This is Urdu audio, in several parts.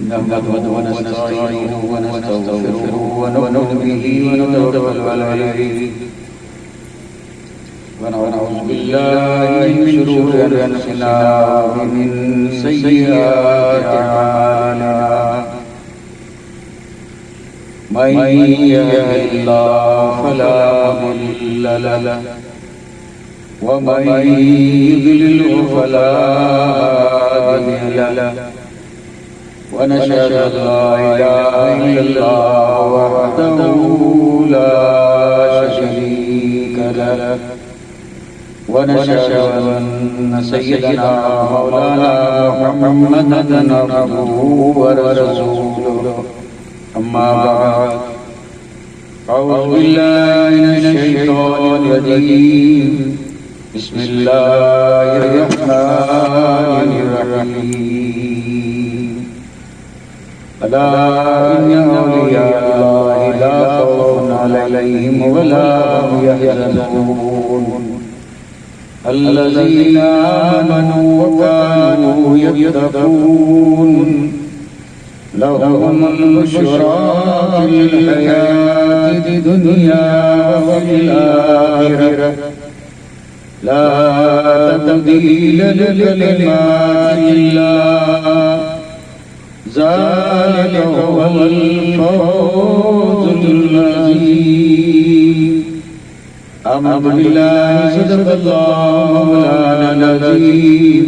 نحمده ونستعينه ونستغفره ونؤمن به ونتوكل عليه ونعوذ بالله من شرور أنفسنا ومن سيئات أعمالنا من يهده الله فلا مضل له ومن يضلل فلا هادي له ونشهد أن لا إله إلا الله وحده لا شريك له ونشهد أن سيدنا مولانا محمدا عبده ورسوله أما بعد أعوذ بالله من الشيطان الرجيم بسم الله الرحمن الرحيم ألا إن أولياء الله لا خوف عليهم ولا هم يحزنون الذين آمنوا وكانوا يتقون لهم البشرى في الحياة الدنيا وفي الآخرة لا تبديل لكلمات الله ذلك هو الفوز العظيم آمنت بالله صدق الله مولانا العظيم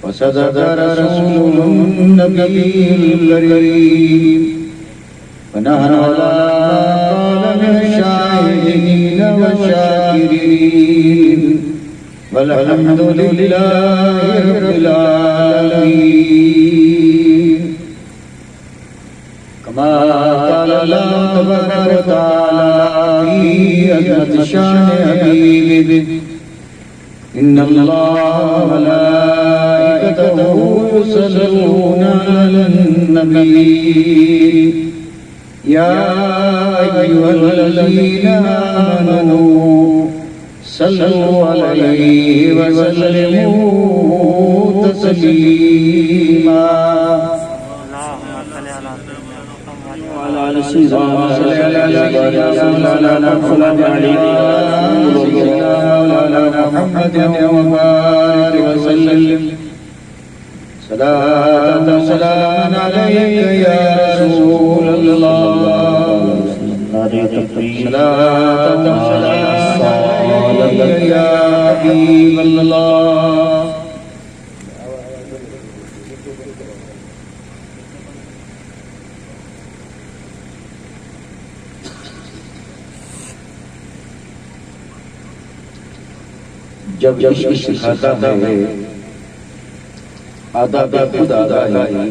وصدق رسول النبي الكريم ونحن على قال من الشاهدين والشاكرين والحمد لله رب العالمين كما قال الله تبارك وتعالى في عظمة شان حبيبه إن الله وملائكته يصلون على النبي يا أيها الذين آمنوا صلوا عليه وسلموا تسليما وعلى سيدنا محمد وبارك وسلم صلاة وسلام عليك يا رسول الله صلاة وسلام عليك يا حبيب الله جب عشق سکھاتا ہے آداب خود آگاہی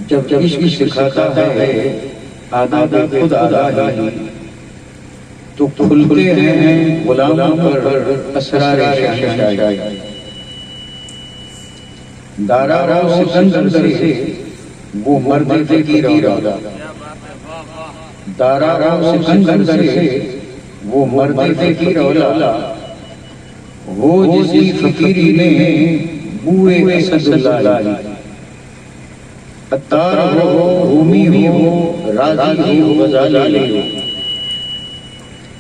جب عشق سکھاتا ہے آداب خود آگاہی تو کھلتے ہیں غلاموں پر اسرار شہنشاہی دارا رو سکندر سے وہ مرد فقیر اولا دارا رو سکندر سے وہ مرد فقیر اولا وہ جسی فقیری میں بوئے اسد اللہ عطار ہو رومی ہو راضی ہو غزالی ہو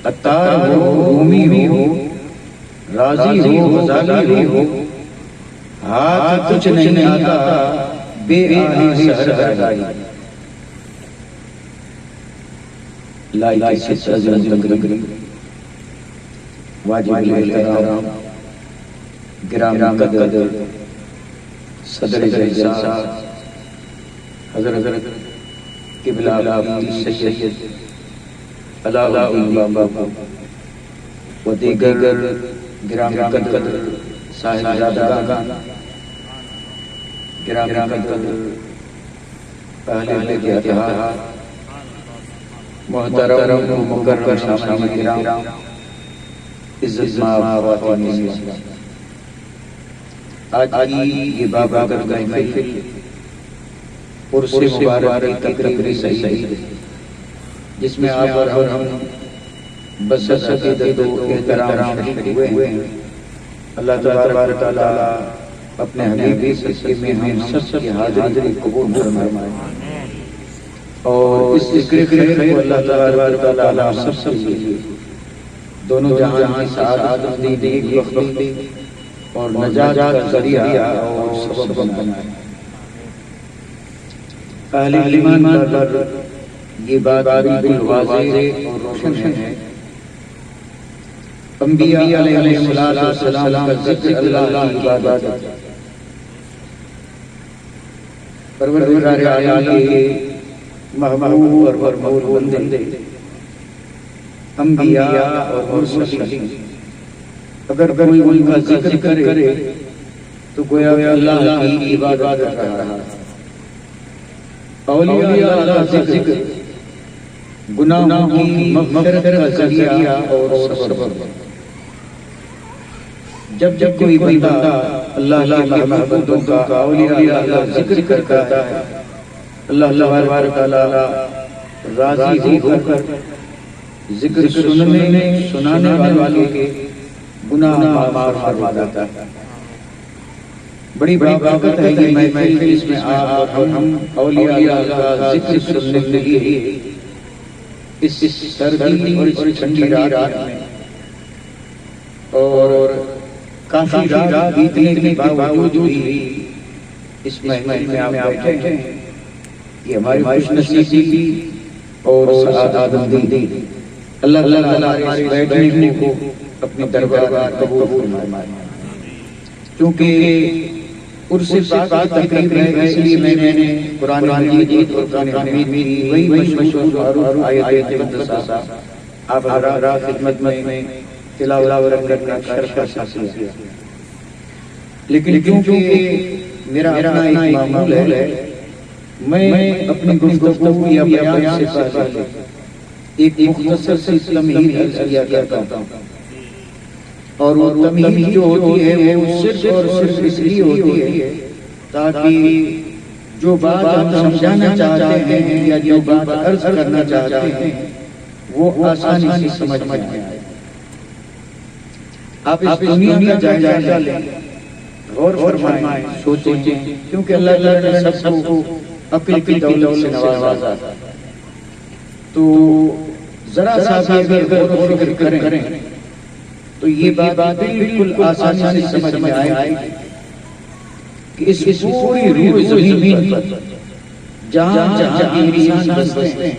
عطار ہو رومی ہو راضی ہو غزالی ہو ہاتھ کچھ نہیں آتا بے آہیں سہردائی لائی سے عظیم تقریر واجب الاحترام گرام قدر صدر جلسہ حضرت قبلہ سید علاء بابا و دیگر گرام قدر صاحب زادگان گرام قدر اہل اتحاد محترم مکرم شامل کرام عزت مآب خواتین اسلام آج کی یہ بابرکت کا محفل عرس مبارک کی تقریب صحیح ہے جس میں آپ اور ہم بس عقیدت و احترام شریک ہوئے ہیں. اللہ تبارک و تعالی اپنے حبیب کے صدقے میں ہم سب کی حاضری قبول فرمائے اور اس ذکر خیر کو اللہ تبارک و تعالی سب سے دونوں جہاں کی سعادت دی، نیک بختی اور نجات کا ذریعہ اور سبب بنائے۔ اہل ایمان پر یہ بات بالکل واضح اور روشن ہے، انبیاء علیہ السلام کا ذکر اللہ کی عبادت ہے۔ پروردگار عالم کے محبوب اور مرحوم بندے انبیاء اور مرسلین اگر کوئی ان کا ذکر کرے تو گویا اللہ کی عبادت کر رہا ہے۔ اولیاء کا ذکر گناہوں کی مغفرت کا ذریعہ اور سبب ہے۔ جب کوئی بندہ اللہ کے محبوبوں کا، اولیاء کا ذکر کرتا ہے، اللہ تبارک و تعالی راضی ہو کر ذکر سنانے والے کے گناہ معاف فرما دیتا ہے۔ بڑی برکت ہے یہ محفل، اس میں آپ اور ہم اولیاء کا ذکر سننے کے لیے اس سردی اور اس ٹھنڈی رات میں اور کافی رات بیتنے کے باوجود بھی اس محفل میں آپ بیٹھے ہیں، یہ ہماری خوش نصیبی اور سعادت دی۔ اللہ تعالیٰ اس بیٹھنے کو اپنے دربار میں قبول فرمائے۔ کیونکہ عرس پاک کی تقریب ہے، اس لیے میں نے قرآن مجید اور قرآن حمید کی وہی مشہور معروف آیت مقدسہ آپ حضرات خدمت میں تلاوت کرنا شرف حاصل کیا۔ لیکن کیونکہ میرا اپنا ایک معمول ہے، میں اپنی گفتگو یا بیان سے پہلے ایک مختصر سی تمہید عرض کیا کرتا ہوں، اور وہ تمہید جو ہوتی ہے وہ صرف اور صرف اس لیے ہوتی ہے تاکہ جو بات ہم سمجھانا چاہتے ہیں یا جو بات عرض کرنا چاہتے ہیں وہ آسانی سے سمجھ میں آئے۔ آپ اس دنیا کا جائزہ لیں، غور فرمائیں، سوچیں، کیونکہ اللہ تعالیٰ نے سب کو عقل کی دولت سے نوازا، تو ذرا سا بھی اگر غور و فکر کریں تو یہ بات بالکل آسانی سے سمجھ میں آئے کہ اس پوری روح زمین پر جہاں جہاں انسان بستے ہیں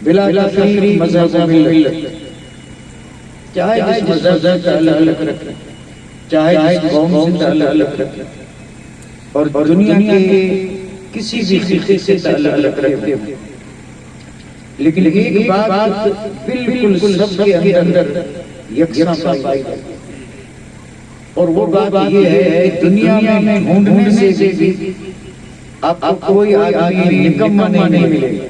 بلا تفریق مذہب و ملت، چاہے جس مذہب سے تعلق رکھیں، چاہے جس قوم سے تعلق رکھیں، اور دنیا کے کسی بھی خطے سے تعلق رکھتے ہوں، لیکن ایک بات بالکل سب کے اندر یکساں پائی جاتی ہے، اور وہ بات یہ ہے کہ دنیا میں ڈھونڈنے سے بھی آپ کو کوئی آدمی نکما نہیں ملے گا۔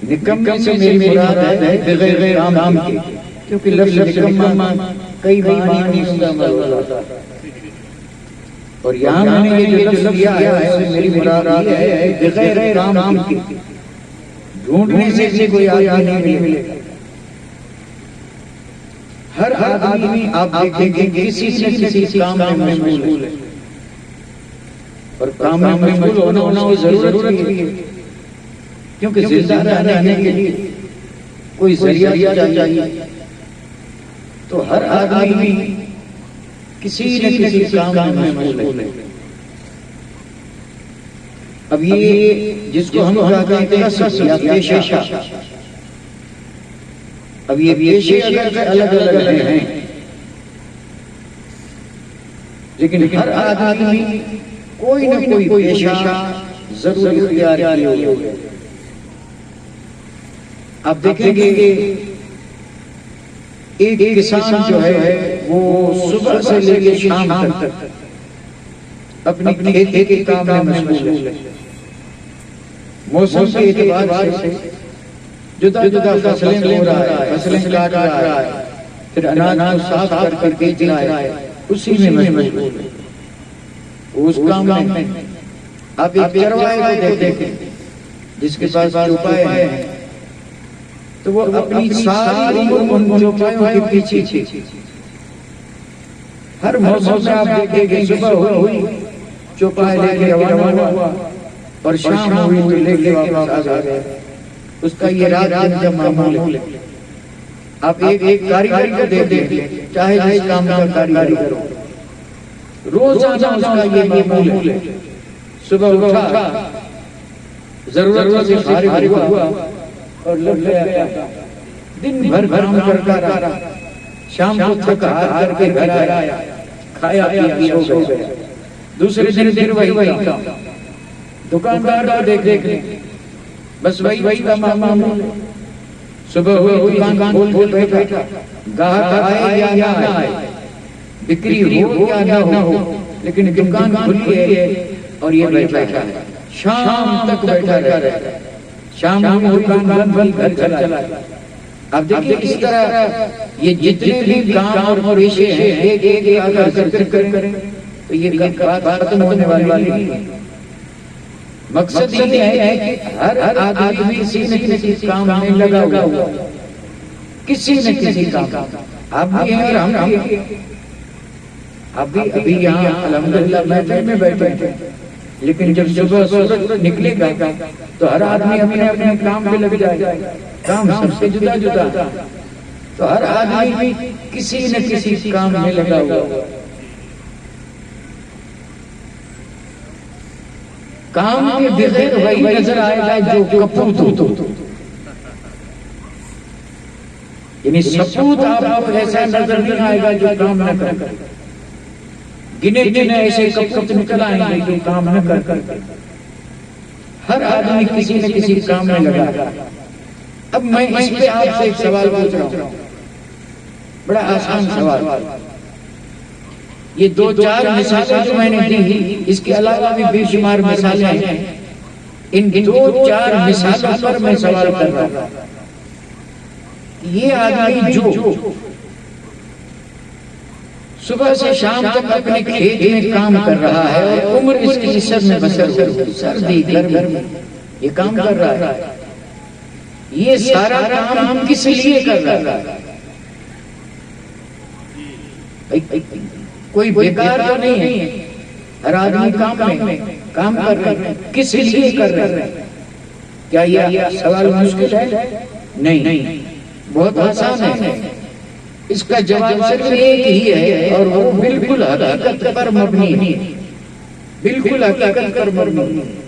نکمے سے میری مراد ہے بغیر کام کے، کیونکہ لفظ نکما کئی معنی استعمال ہوتا ہے، اور یہاں میں نے یہ جو لفظ لیا ہے اس سے میری مراد یہ ہے بغیر کام کے، ڈھونڈنے سے کوئی آدمی نہیں ملے گا۔ ہر آدمی آپ دیکھیں گے کسی نہ کسی کام میں مشغول ہے، اور کام میں مشغول ہونا کی ضرورت بھی ہے، کیونکہ زندہ رہنے کے لیے کوئی ذریعہ چاہیے، تو ہر آدمی کسی نہ کسی کام میں مشغول ہے۔ اب یہ جس کو ہم کہتے ہیں کسب یا پیشہ، اب یہ پیشے اگر الگ الگ ہیں لیکن ہر آدمی کوئی نہ کوئی پیشہ ضرور اختیار کیے ہوئے۔ آپ دیکھیں گے ایک کسان جو ہے وہ صبح سے لے کے شام تک اپنی کھیتی کے کام میں مشغول ہے، موسم کے اعتبار سے جدا جدا فصلیں ہو رہا ہے، فصلیں کاٹ رہا ہے، پھر اناج کو صاف کر کے بیچ رہا ہے، اسی میں مشغول ہے، اس کام میں۔ آپ ایک چروائے کو دیکھیں جس کے پاس چوپائے ہیں، تو وہ اپنی ساری عمر ان چوپایوں کے پیچھے ہر موسم میں آپ دیکھیں کہ صبح ہوئی چوپائے لے کے روانہ ہوا اور شام ہوئی تو لے کے واپس آ گئے. اس کا یہ رات جب معمول ہے. آپ ایک کاریگر کو دیکھیں چاہے جس کام کا کاریگر ہو, روزانہ اس کا یہ معمول ہے. صبح اٹھا, ضرورت سے فارغ ہوا اور لگ گیا, دن بھر کام کرتا رہا, شام کو تھک ہار کر کے گھر آیا, کھایا پیا سو گیا. دوسرے دن پھر وہی کام, دکاندار کو دیکھ بس وہی کا معمول. صبح ہوئی دکان کھول کے بیٹھا, گاہک آئے یا نہ آئے, بکری ہو یا نہ ہو, لیکن دکان کھلی ہے اور یہ بیٹھا ہے. شام تک بیٹھا رہتا, شام کو دکان بند گھر چلا. اب دیکھیے اس طرح یہ جتنے بھی کام اور پیشے ہیں ایک ایک آگا کریں تو یہ بات ختم ہونے والی نہیں ہے. مقصد یہ ہے کہ ہر آدمی کسی نہ کسی کام میں لگا ہوا, کسی نہ کسی کام. آپ بھی ہیں اور ہم بھی, ابھی یہاں الحمدللہ محفل میں بیٹھے ہیں, لیکن جب صبح سورج نکلے گا تو ہر آدمی اپنے اپنے کام پہ لگ جائے. کام سب سے جدا جدا, تو ہر آدمی کسی نہ کسی کام میں لگا ہوا. کام کے بغیر وہی نظر آئے گا جو کپوت ہو, یعنی سپوت آپ کو ایسا نظر نہیں آئے گا جو کام نہ کر. گنے گنے ایسے کپوت نکل آئیں گے جو کام نہ کر. ہر آدمی کسی نہ کسی کام میں لگا. اب میں اس پہ آپ سے ایک سوال پوچھ رہا ہوں, بڑا آسان سوال. یہ دو چار مثالیں جو میں نے دی, اس کے علاوہ بھی بے شمار مثالیں ہیں. ان دو چار مثالوں پر میں سوال کر رہا ہوں. یہ آدمی جو صبح سے شام تک اپنے کھیت میں کام کر رہا ہے اور عمر اس کی سر میں بسر سردی گرمی یہ کام کر رہا ہے, یہ سارا کام کس لیے کر رہا ہے؟ کوئی بیکار تو نہیں ہے, ہر آدمی کام کر رہے ہیں. کس لیے کر رہے ہیں؟ کیا یہ سوال مشکل ہے؟ نہیں, بہت آسان ہے. اس کا جواب صرف ایک ہی ہے اور وہ بالکل حقیقت پر مبنی ہے. بالکل حقیقت پر مبنی ہے.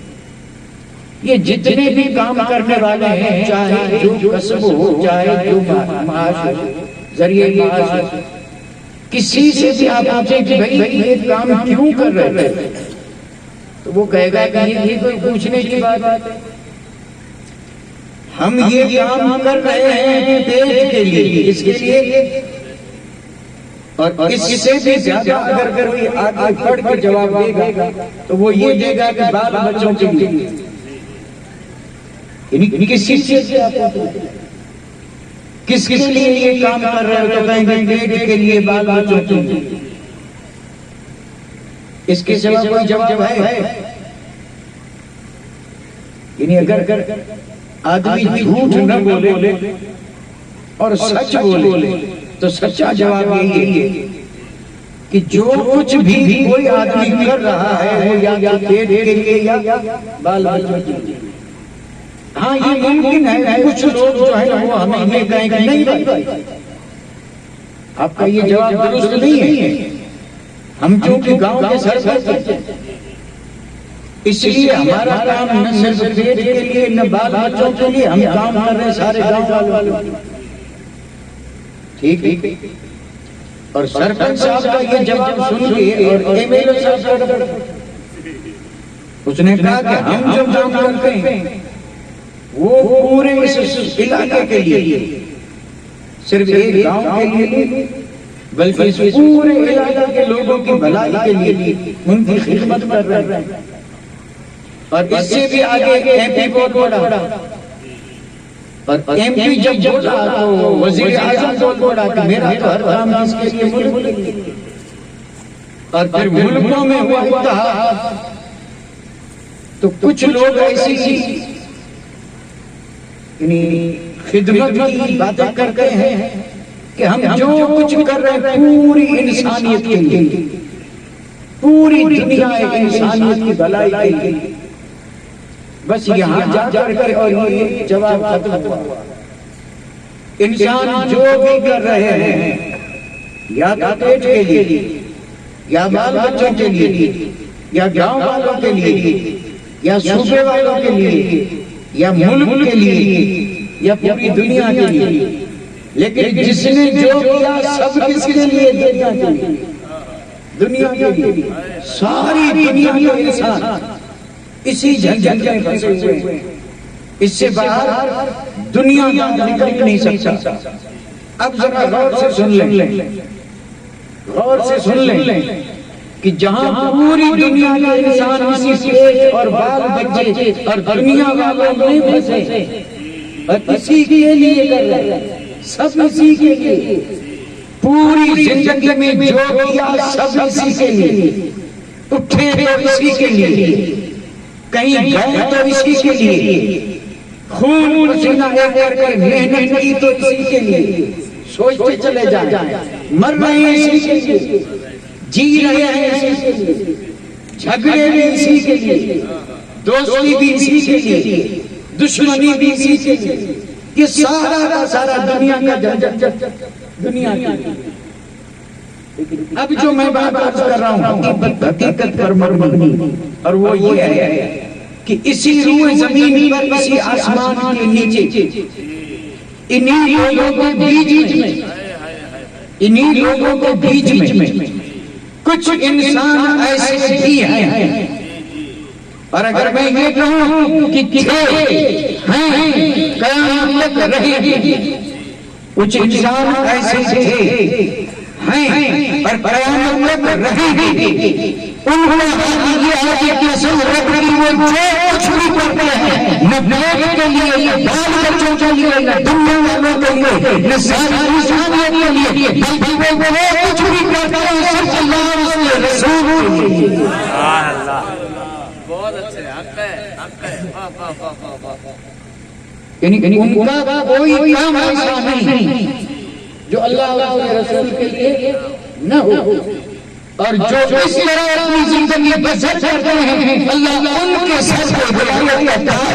یہ جتنے بھی کام کرنے والے ہیں, چاہے جو کسب ہو, چاہے جو معاش ہو, ذریعہ معاش ہو, کسی سے بھی آپ پوچھیں کہ بھائی یہ کام کیوں کر رہے ہیں, تو وہ کہے گا کہ یہ کوئی پوچھنے کی بات ہے. ہم یہ کام کر رہے ہیں پیٹ کے لیے, اس کے لیے, اور اس سے بھی زیادہ اگر کوئی آگے بڑھ کے جواب دے گا تو وہ یہ دے گا کہ بال بچوں کے لیے. یعنی کسی چیز سے آپ کس کے لیے یہ کام کر رہے ہو تو کہیں گے پیٹ کے لیے, بال بچوں کے لیے. اس کے سوا کوئی جواب ہے؟ یعنی اگر آدمی جھوٹ نہ بولے اور سچ بولے تو سچا جواب یہی ہے کہ جو کچھ بھی کوئی آدمی کر رہا ہے وہ یا پیٹ کے لیے یا بال بچوں کے لیے. ہاں یہ ممکن ہے کچھ لوگ جو ہے وہ ہمیں یہ کہیں کہ نہیں بھائی آپ کا یہ جواب درست نہیں ہے, ہم چونکہ گاؤں کے سرپنچ ہیں اس لیے ہمارا کام نہ صرف پیٹ کے لیے نہ بال بچوں کے لیے, ہم کام کر رہے ہیں سارے گاؤں والوں. ٹھیک ہے, اور سرپنچ صاحب کا یہ جواب سن کے اور ایم ایل اے صاحب کا اس نے کہا کہ ہم جو کام کرتے ہیں وہ پورے اس علاقے کے لیے, صرف ایک گاؤں کے لیے نہیں بلکہ اس پورے علاقے کے لوگوں کی بھلائی کے لیے ان کی خدمت کر رہے ہیں. اور اس سے بھی آگے ایم پی بہت بڑا, اور ایم پی جب بولا تو وزیر اعظم بولا کہ میرا تو ہر کام اس کے لیے ملک کے لیے. اور پھر ملکوں میں ہوا اتحاد تو کچھ لوگ ایسی یعنی خدمت کی باتیں کرتے ہیں کہ ہم جو کچھ کر رہے ہیں پوری انسانیت کے لیے، پوری دنیا انسانیت کی بھلائی کے لیے، بس یہاں جا کر اور یہ جواب ختم ہوا۔ انسان جو بھی کر رہے ہیں یا پیٹ کے لیے یا بال بچوں کے لیے یا گاؤں والوں کے لیے یا صوبے والوں کے لیے یا ملک کے لیے یا پوری دنیا کے لیے، لیکن جس نے جو کیا سب کس کے لیے؟ دنیا کے لیے، دنیا کے لیے۔ ساری دنیا کے انسان اسی جھنجھٹ میں پھنسے ہوئے ہیں، اس سے باہر دنیا نکل نہیں سکتا۔ اب ذرا غور سے سن لیں، غور سے سن لیں کہ جہاں پوری دنیا کے انسان اسی پیٹ اور بال بچے اور دنیا والوں میں پھنسے اور اسی کے لیے کر رہے ہیں، سب اسی کے لیے، پوری زندگی میں جو کیا سب اسی کے لیے، اٹھے تو اسی کے لیے، کہیں گئے تو اسی کے لیے، خون پسینہ ایک کر کے محنت کی تو اسی کے لیے، سوچتے چلے جائیں، مر رہے ہیں اسی کے لیے، جی رہے ہیں اسی کے لیے، جھگڑے بھی اسی کے لیے، دوستی بھی اسی کے لیے، دشمنی بھی اسی کے لیے، یہ سارا کا سارا دنیا کا جھنجھٹ دنیا کے لیے۔ اب جو میں بات کر رہا ہوں حقیقت پر مبنی، اور وہ یہ ہے کہ اسی روئے زمین پر اسی آسمان کے نیچے انہی لوگوں کے بیچ میں، انہی لوگوں کے بیچ میں کچھ انسان ایسے بھی ہیں، اور اگر میں یہ کہوں کہ تھے ہیں قیامت تک رہیں گے، کچھ انسان ایسے تھے ہیں اور قیامت تک رہیں گے، انہوں نے یہ ہے کہ قسم رکھ لی وہ جو کچھ بھی کرتے ہیں، نہ بیٹے کے لیے، نہ بال بچوں کے لیے، نہ دنیا والوں کے لیے، نہ ساری انسانیت کے لیے، بلکہ وہ کچھ بھی کرتے ہیں صرف اللہ اور اس کے رسول کے لیے۔ بہت اچھے، حق ہے، حق ہے، یعنی ان کا کوئی کام ایسا نہیں جو اللہ اور اس کے رسول کے لیے نہ ہو، اور جو اس طرح اپنی زندگی بسر کرتے ہیں اللہ ان کے سر پہ بلائے کرتا ہے۔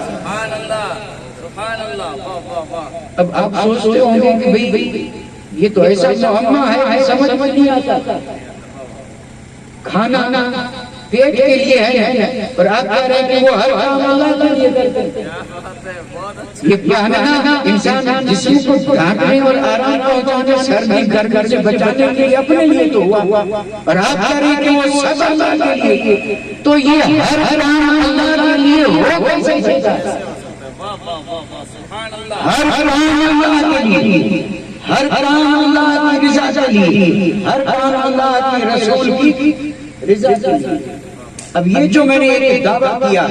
سبحان اللہ، سبحان اللہ، واہ واہ واہ۔ اب آپ سوچتے ہوں گے کہ بھئی یہ تو ایسا معمہ ہے سمجھ نہیں آتا، کھانا پیٹ کے لیے ہے اور آپ کہہ رہے ہیں کہ وہ ہر کام اللہ کے لیے کرتے ہیں۔ یہ پہننا انسان جسم کو ڈھانپنے اور آرام پہنچانے، سردی گرمی سے بچانے کے لیے اپنے لیے تو ہوا، اور آپ کہہ رہے ہیں کہ وہ سب اللہ کے لیے، تو یہ ہر کام اللہ کے لیے ہو کیسے سکتا ہے؟ ہر کام اللہ کے لیے، ہر کام اللہ کی رضا کے لیے، ہر کام اللہ کے رسول کی رضا کے لیے۔ اب یہ جو میں نے ایک دعویٰ کیا،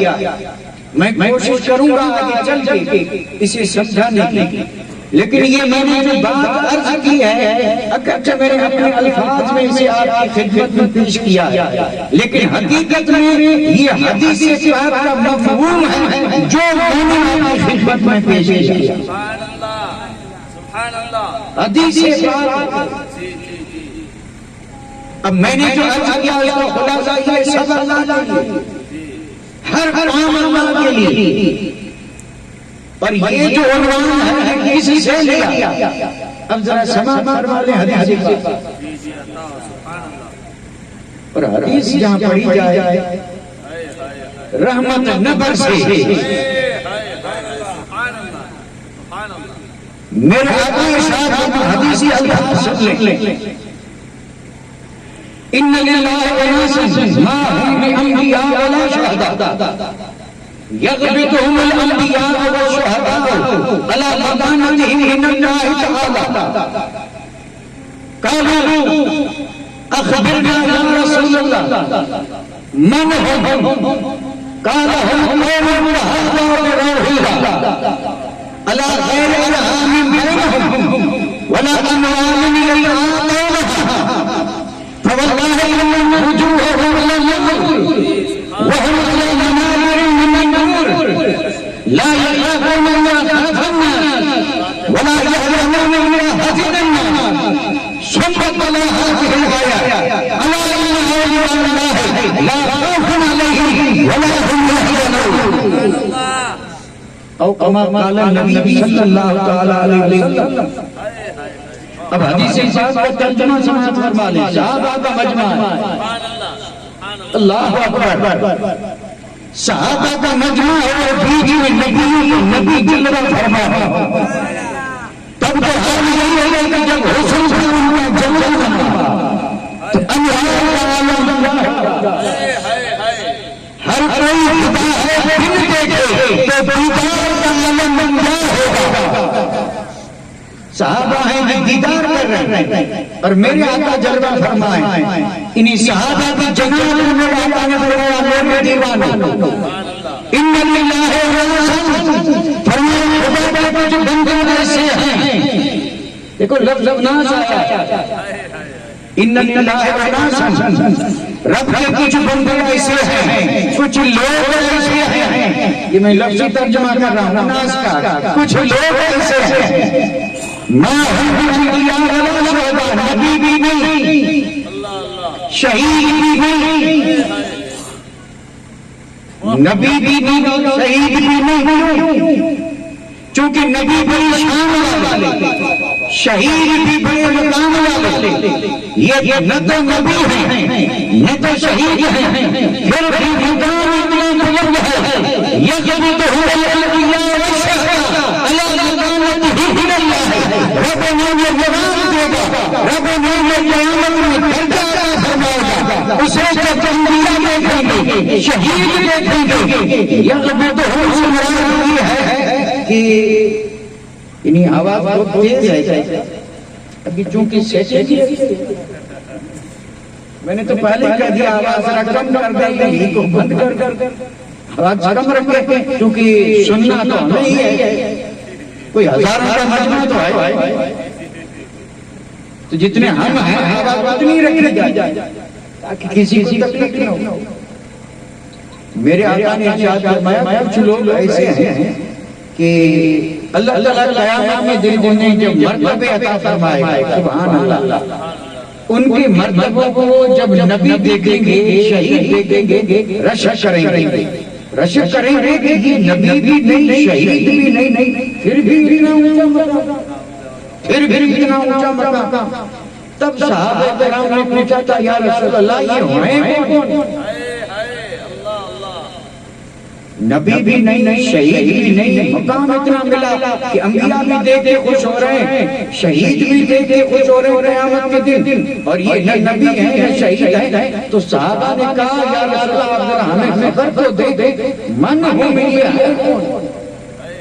میں کوشش کروں گا آگے چل کے اسے سمجھانے کی، لیکن یہ میں نے جو بات عرض کی ہے اگرچہ میں نے اپنے الفاظ میں اسے آپ کی خدمت میں پیش کیا ہے، لیکن حقیقت میں یہ حدیث پاک کا مفہوم ہے جو میں نے آپ کی خدمت میں پیش کیا۔ سبحان اللہ، سبحان اللہ، حدیث پاک۔ اب میں نے جو عرض کیا اس کا خلاصہ یہ سب اللہ کے لیے، ہر کام اللہ کے لیے، اور یہ جو عنوان ہے کسی سے لیا۔ اب ذرا سماعت فرما لیں حدیث پاک، اور حدیث جہاں پڑھی جائے رحمت نہ برسے۔ میرے آقا ارشاد حدیثی الفاظ سن لیں، ان للہ اناسا ما هم بانبیاء ولا شہداء یغبطهم الانبیاء والشہداء علی مدانتهم من اللہ تعالی قالوا اخبرنا یا رسول اللہ من هم قال هم قوم وهذا وروحا علی غیر ارحام بینهم ولا اموال یعطونها فوالله إن وجوههم للنور وهم على منابر من النور لا يخافون الله خلف الناس ولا يحزنون الله لا خوف علیہم ولا هم يحزنون اللہ او کما قال النبی صلی اللہ تعالی علیہ وسلم. اب حدیث پاک کا ترجمہ سماعت فرما لیں. صحابہ کا مجمع ہے. سبحان اللہ اللہ اکبر. صحابہ کا مجمع ہے بھی نبی جلوہ فرما ہے. تب تو حال یہی ہے کہ جب حسن سے ان کا جلوہ فرما تو انوار کا عالم ہر کوئی خدا ہے دن دیکھے تو دیدار کا عالم کیا ہوگا. صحابہ ہیں جو دیدار کر رہے ہیں اور میرے آقا جلوہ فرمائیں. انہی صحابہ کی جناب میں میرے آقا نے فرمایا میرے دیوانوں ان للہ وناسا فرمایا خدا کے کچھ بندے ایسے ہیں. دیکھو لفظ ناس آیا ان للہ وناسا. رب کے کچھ بندے ایسے ہیں کچھ لوگ ایسے ہیں. یہ میں لفظی ترجمہ کر رہا ہوں ناس کا. کچھ لوگ ایسے ہیں ماں ہم نبی بھی نہیں شہید بھی نہیں نبی بھی نہیں شہید بھی نہیں. چونکہ نبی بڑی شان والے شہید بھی بڑے مقام والے. یہ نہ تو نبی ہیں نہ تو شہید ہیں پھر بھی مقام اتنا بلند ہے. یہ جب تو رب نے یہ جواب دے گا. رب نے یہ قیامت میں درجہ عطا فرمائے گا. اسے جب انبیاء دیکھیں گے شہید دیکھیں گے. یغبطہم سے مراد یہ ہے کہ انہی آواز بہت تیز ہے. ابھی چونکہ سیچے میں نے تو پہلے کہہ دیا آواز ذرا کم کر دیں گے کو بند کر آواز کم رکھے کیونکہ سننا تو ہمیں ہی ہے. کوئی ہزاروں کا مجمع تو ہے تو جتنے ہم ہیں آواز اتنی رکھی جائے تاکہ کسی کو تکلیف نہ ہو. میرے آقا نے ارشاد فرمایا کچھ لوگ ایسے ہیں کہ اللہ تعالیٰ قیامت میں دل انہیں جو مرتبے عطا فرمائے گا. سبحان اللہ. ان کے مرتبوں کو جب نبی دیکھیں گے شہید دیکھیں گے رشک کریں گے. رشک کریں گے کہ یہ نبی بھی نہیں شہید بھی نہیں پھر بھی اتنا اونچا مقام پھر بھی اتنا اونچا مقام. تب صحابہ کرام نے پوچھا تھا یا رسول اللہ یہ ہیں کون؟ نبی بھی نہیں شہید بھی نہیں. مقام اتنا ملا کہ انبیاء بھی دیکھ کے خوش ہو رہے ہیں شہید بھی دیکھ کے خوش ہو رہے ہیں قیامت کے دن. اور یہ نہ نبی ہیں نہ شہید ہیں. تو صحابہ نے کہا یا رسول اللہ ذرا ہمیں خبر تو دے من ہوں یہ ہے کون.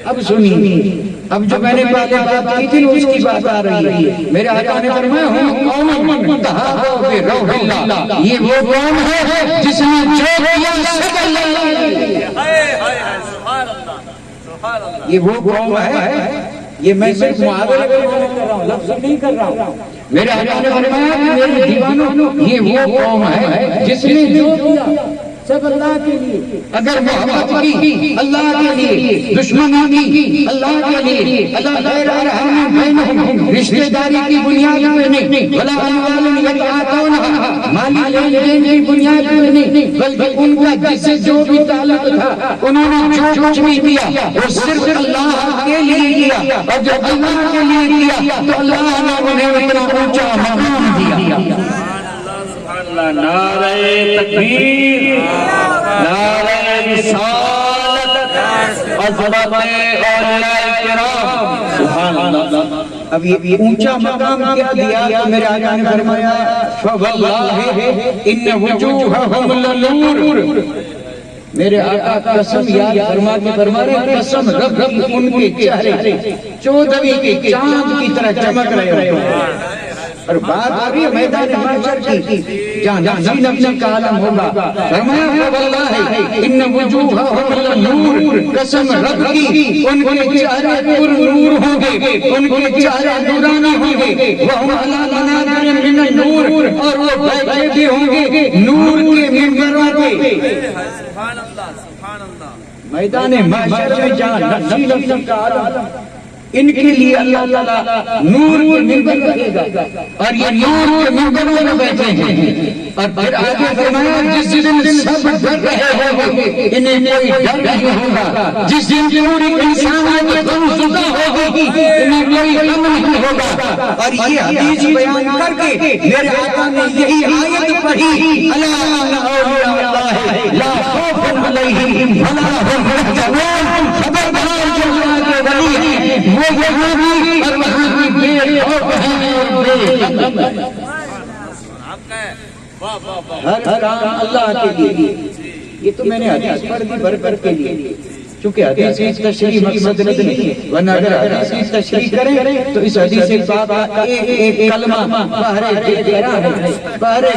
اب سنیے اب جو میں نے پہلے بات کی تھی اس کی بات آ رہی ہے. میرے آقا نے فرمایا ہم قوم تہابوا بروح اللہ. یہ وہ قوم ہے جس نے جو کیا سب اللہ. یہ وہ قوم ہے. یہ میں صرف معاوضہ کر رہا ہوں لفظ نہیں کر رہا ہوں. میرے آقا نے فرمایا کہ میرے دیوانوں یہ وہ قوم ہے جس نے جو کیا سب اللہ کے لیے. اگر محبت کی اللہ کے لیے دشمنی کی اللہ کے لیے اللہ غیر ارحام بینہم رشتہ داری کی بنیاد پر نہیں ولا اموال یتعاطونها مالی لین دین کی بنیاد پر نہیں بلکہ ان کا جس سے جو بھی تعلق تھا انہوں نے جو کچھ بھی کیا وہ صرف اللہ کے لیے کیا. اور جب اللہ کے لیے کیا تو اللہ نے انہیں اتنا اونچا مقام دیا. نعرہ تکبیر نعرہ رسالت عظمت اولیاء کرام. سبحان اللہ. اب یہ اونچا مقام کیا دیا میرے آقا نے فرمایا فواللہ ان وجوہہم لنور. میرے آقا قسم یاد فرما کے فرما رہے قسم رب کی ان کے چہرے 14ویں کے چاند کی طرح چمک رہے ہیں. اور بات آ رہی ہے میدان محشر کی جہاں نبی نبی کا عالم ہوگا. فرمایا واللہ ان وجوہہم لنور. قسم رب کی ان کے چہرے پر نور ہوں گے ان کے چہرے نورانی ہوں گے. وہم علی منابر من النور. اور وہ بیٹھے بھی ہوں گے نور کے منبروں پہ. سبحان اللہ سبحان اللہ. میدان محشر میں جہاں نبی نبی کا عالم ان کے لیے اللہ تعالیٰ نور کے ممبر رکھے گا اور یہ نور کے ممبر میں بیٹھے ہیں. اور پھر آگے فرمایا جس دن سب ڈر رہے ہوں گے انہیں کوئی ڈر نہیں ہوگا. جس دن پوری انسانیت غمزدہ ہوگی انہیں کوئی غم نہیں ہوگا. اور یہ حدیث بیان کر کے میرے آقا نے یہی آیت پڑھی الا ان اولیاء اللہ لا خوف علیہم ولا هم يحزنون. خبردار جو اللہ کے ولی ہیں وہ یہاں بھی اور وہاں بھی بے خوف ہیں اور بے غم ہیں. ہر کام اللہ کے لیے. یہ تو میں نے حدیث پڑھ دی برکت کے لیے چونکہ حدیث کی تشریح مقصد نہیں ہے ورنہ اگر حدیث کی تشریح کریں تو اس حدیث پاک کا ایک کلمہ بہر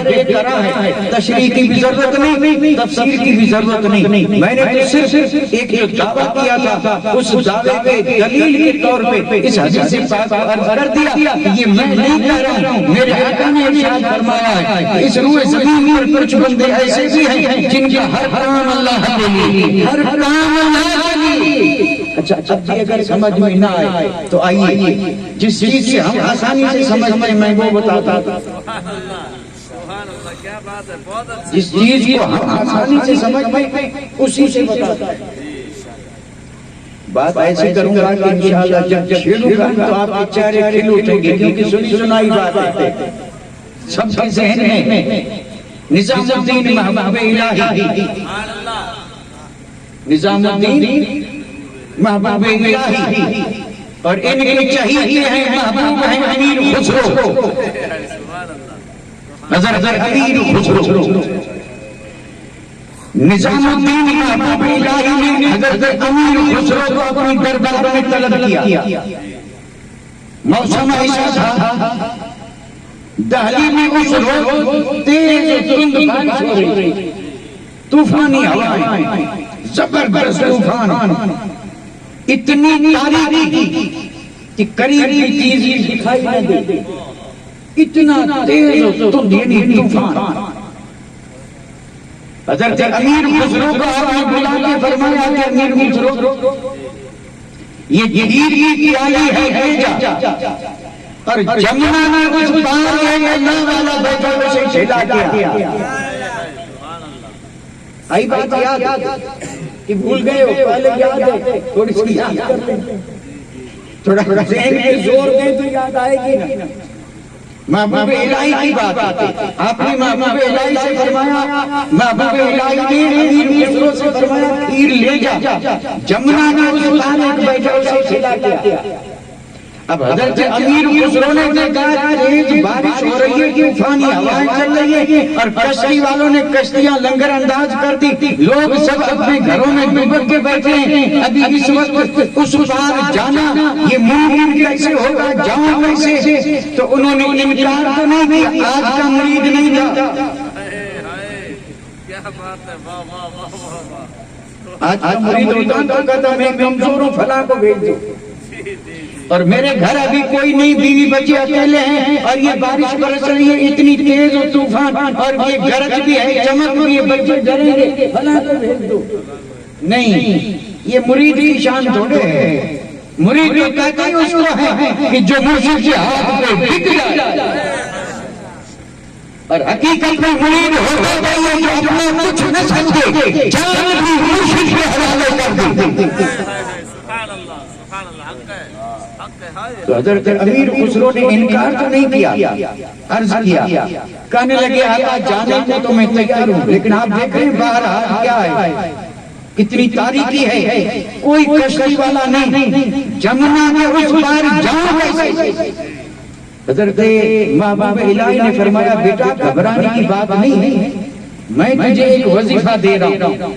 بے قرار ہے. تشریح کی بھی ضرورت نہیں, تفسیر کی بھی ضرورت نہیں. میں نے صرف ایک دعویٰ کیا تھا اس دعوے کے دلیل کے طور پہ اس حدیث پاک کو عرض کر دیا. یہ میں نہیں کہہ رہا ہوں, میرے آقا نے ارشاد فرمایا ہے اس روئے زمین پر کچھ بندے ایسے بھی ہیں جن کا ہر کام اللہ کے لیے, ہر کام اللہ. اچھا اگر سمجھ میں نہ آئے تو آئیے جس چیز سے ہم آسانی سے سمجھتے ہیں میں وہ بتاتا تھا. جس چیز کو ہم آسانی سے سمجھتے ہیں اسی سے بتاتا ہے. بات ایسی کروں گا کہ انشاءاللہ جب چھیڑوں گا تو آپ کے چہرے کھل اٹھیں گے کیونکہ سنی سنائی بات ہے سب کے ذہن میں. نظام الدین محبوب الہی, نظام الدین محبوب الہی اور ان کے چہیتے ہیں محبوب ہیں امیر خسرو. حضرت امیر خسرو نظام الدین محبوب الہی نے حضرت امیر خسرو کو اپنی دربار میں طلب کیا. موسم ایسا تھا دہلی میں اس روز تیز تند بارش ہو رہی, طوفانی ہوائیں, زبردست طوفان, اتنی تاریکی کہ قریب کی چیز دکھائی نہ دے, اتنا تیز تند یعنی طوفان. حضرت امیر خسرو کو آپ نے بلا کے فرمایا کہ امیر خسرو یہ جدید کی پیالی ہے بھیجا اور جمنا نے اس پار کے اللہ والا بیٹھا اسے کھلا دیا. آئی بات یاد کہ بھول گئے ہو پہلے یاد ہے تھوڑی سی یاد کر لیں, تھوڑا ذہن میں زور دیں تو یاد آئے گی نا. محبوب الہی کی بات آتی, آپ نے محبوب الہی سے فرمایا, محبوب الہی نے امیر خسرو سے فرمایا تیر لے جا. جمنا نے اس پار ایک بیٹھا اسے کھلا دیا. اب حضرت امیر خسرو نے دیکھا تیز بارش ہو رہی ہے, طوفانی ہوائیں چل رہی ہیں اور کشتی والوں نے کشتیاں لنگر انداز کر دی. لوگ سب اپنے گھروں میں ڈوب کے بیٹھے ہیں. ابھی اس وقت اس پار جانا یہ ممکن کیسے ہوگا, جاؤں کیسے؟ تو انہوں نے انکار تو نہیں کیا, آج کا مرید نہیں تھا. آج کا مرید ہوتا تو کہتا میں کمزور ہوں فلاں کو بھیج دو, اور میرے گھر ابھی کوئی نہیں, بیوی بچے اکیلے ہیں اور یہ بارش برس رہی ہے اتنی تیز اور طوفان اور یہ گرج بھی ہے, چمک بھی ہے, بچے ڈریں گے, فلاں کو بھیج دو. نہیں, یہ مرید کی شان تھوڑے ہے. مرید تو کہتا ہی اس کو ہے کہ جو مرشد کے ہاتھ پہ بک جائے, اور حقیقت میں مرید ہوتا ہے جو اپنا کچھ نہ سمجھے, جان بھی مرشد کے حوالے کر دے. تو حضرت امیر خسرو نے انکار تو نہیں کیا, عرض کیا, کہنے لگے آقا جانے کو تو میں تیار ہوں لیکن آپ دیکھیں باہر حال کیا ہے, کتنی تاریکی ہے, کوئی کشتی والا نہیں, جمنا میں اس پار جاؤں کیسے؟ حضرت محبوب الہی نے فرمایا بیٹا گھبرانے کی بات نہیں ہے, میں تجھے ایک وظیفہ دے رہا ہوں.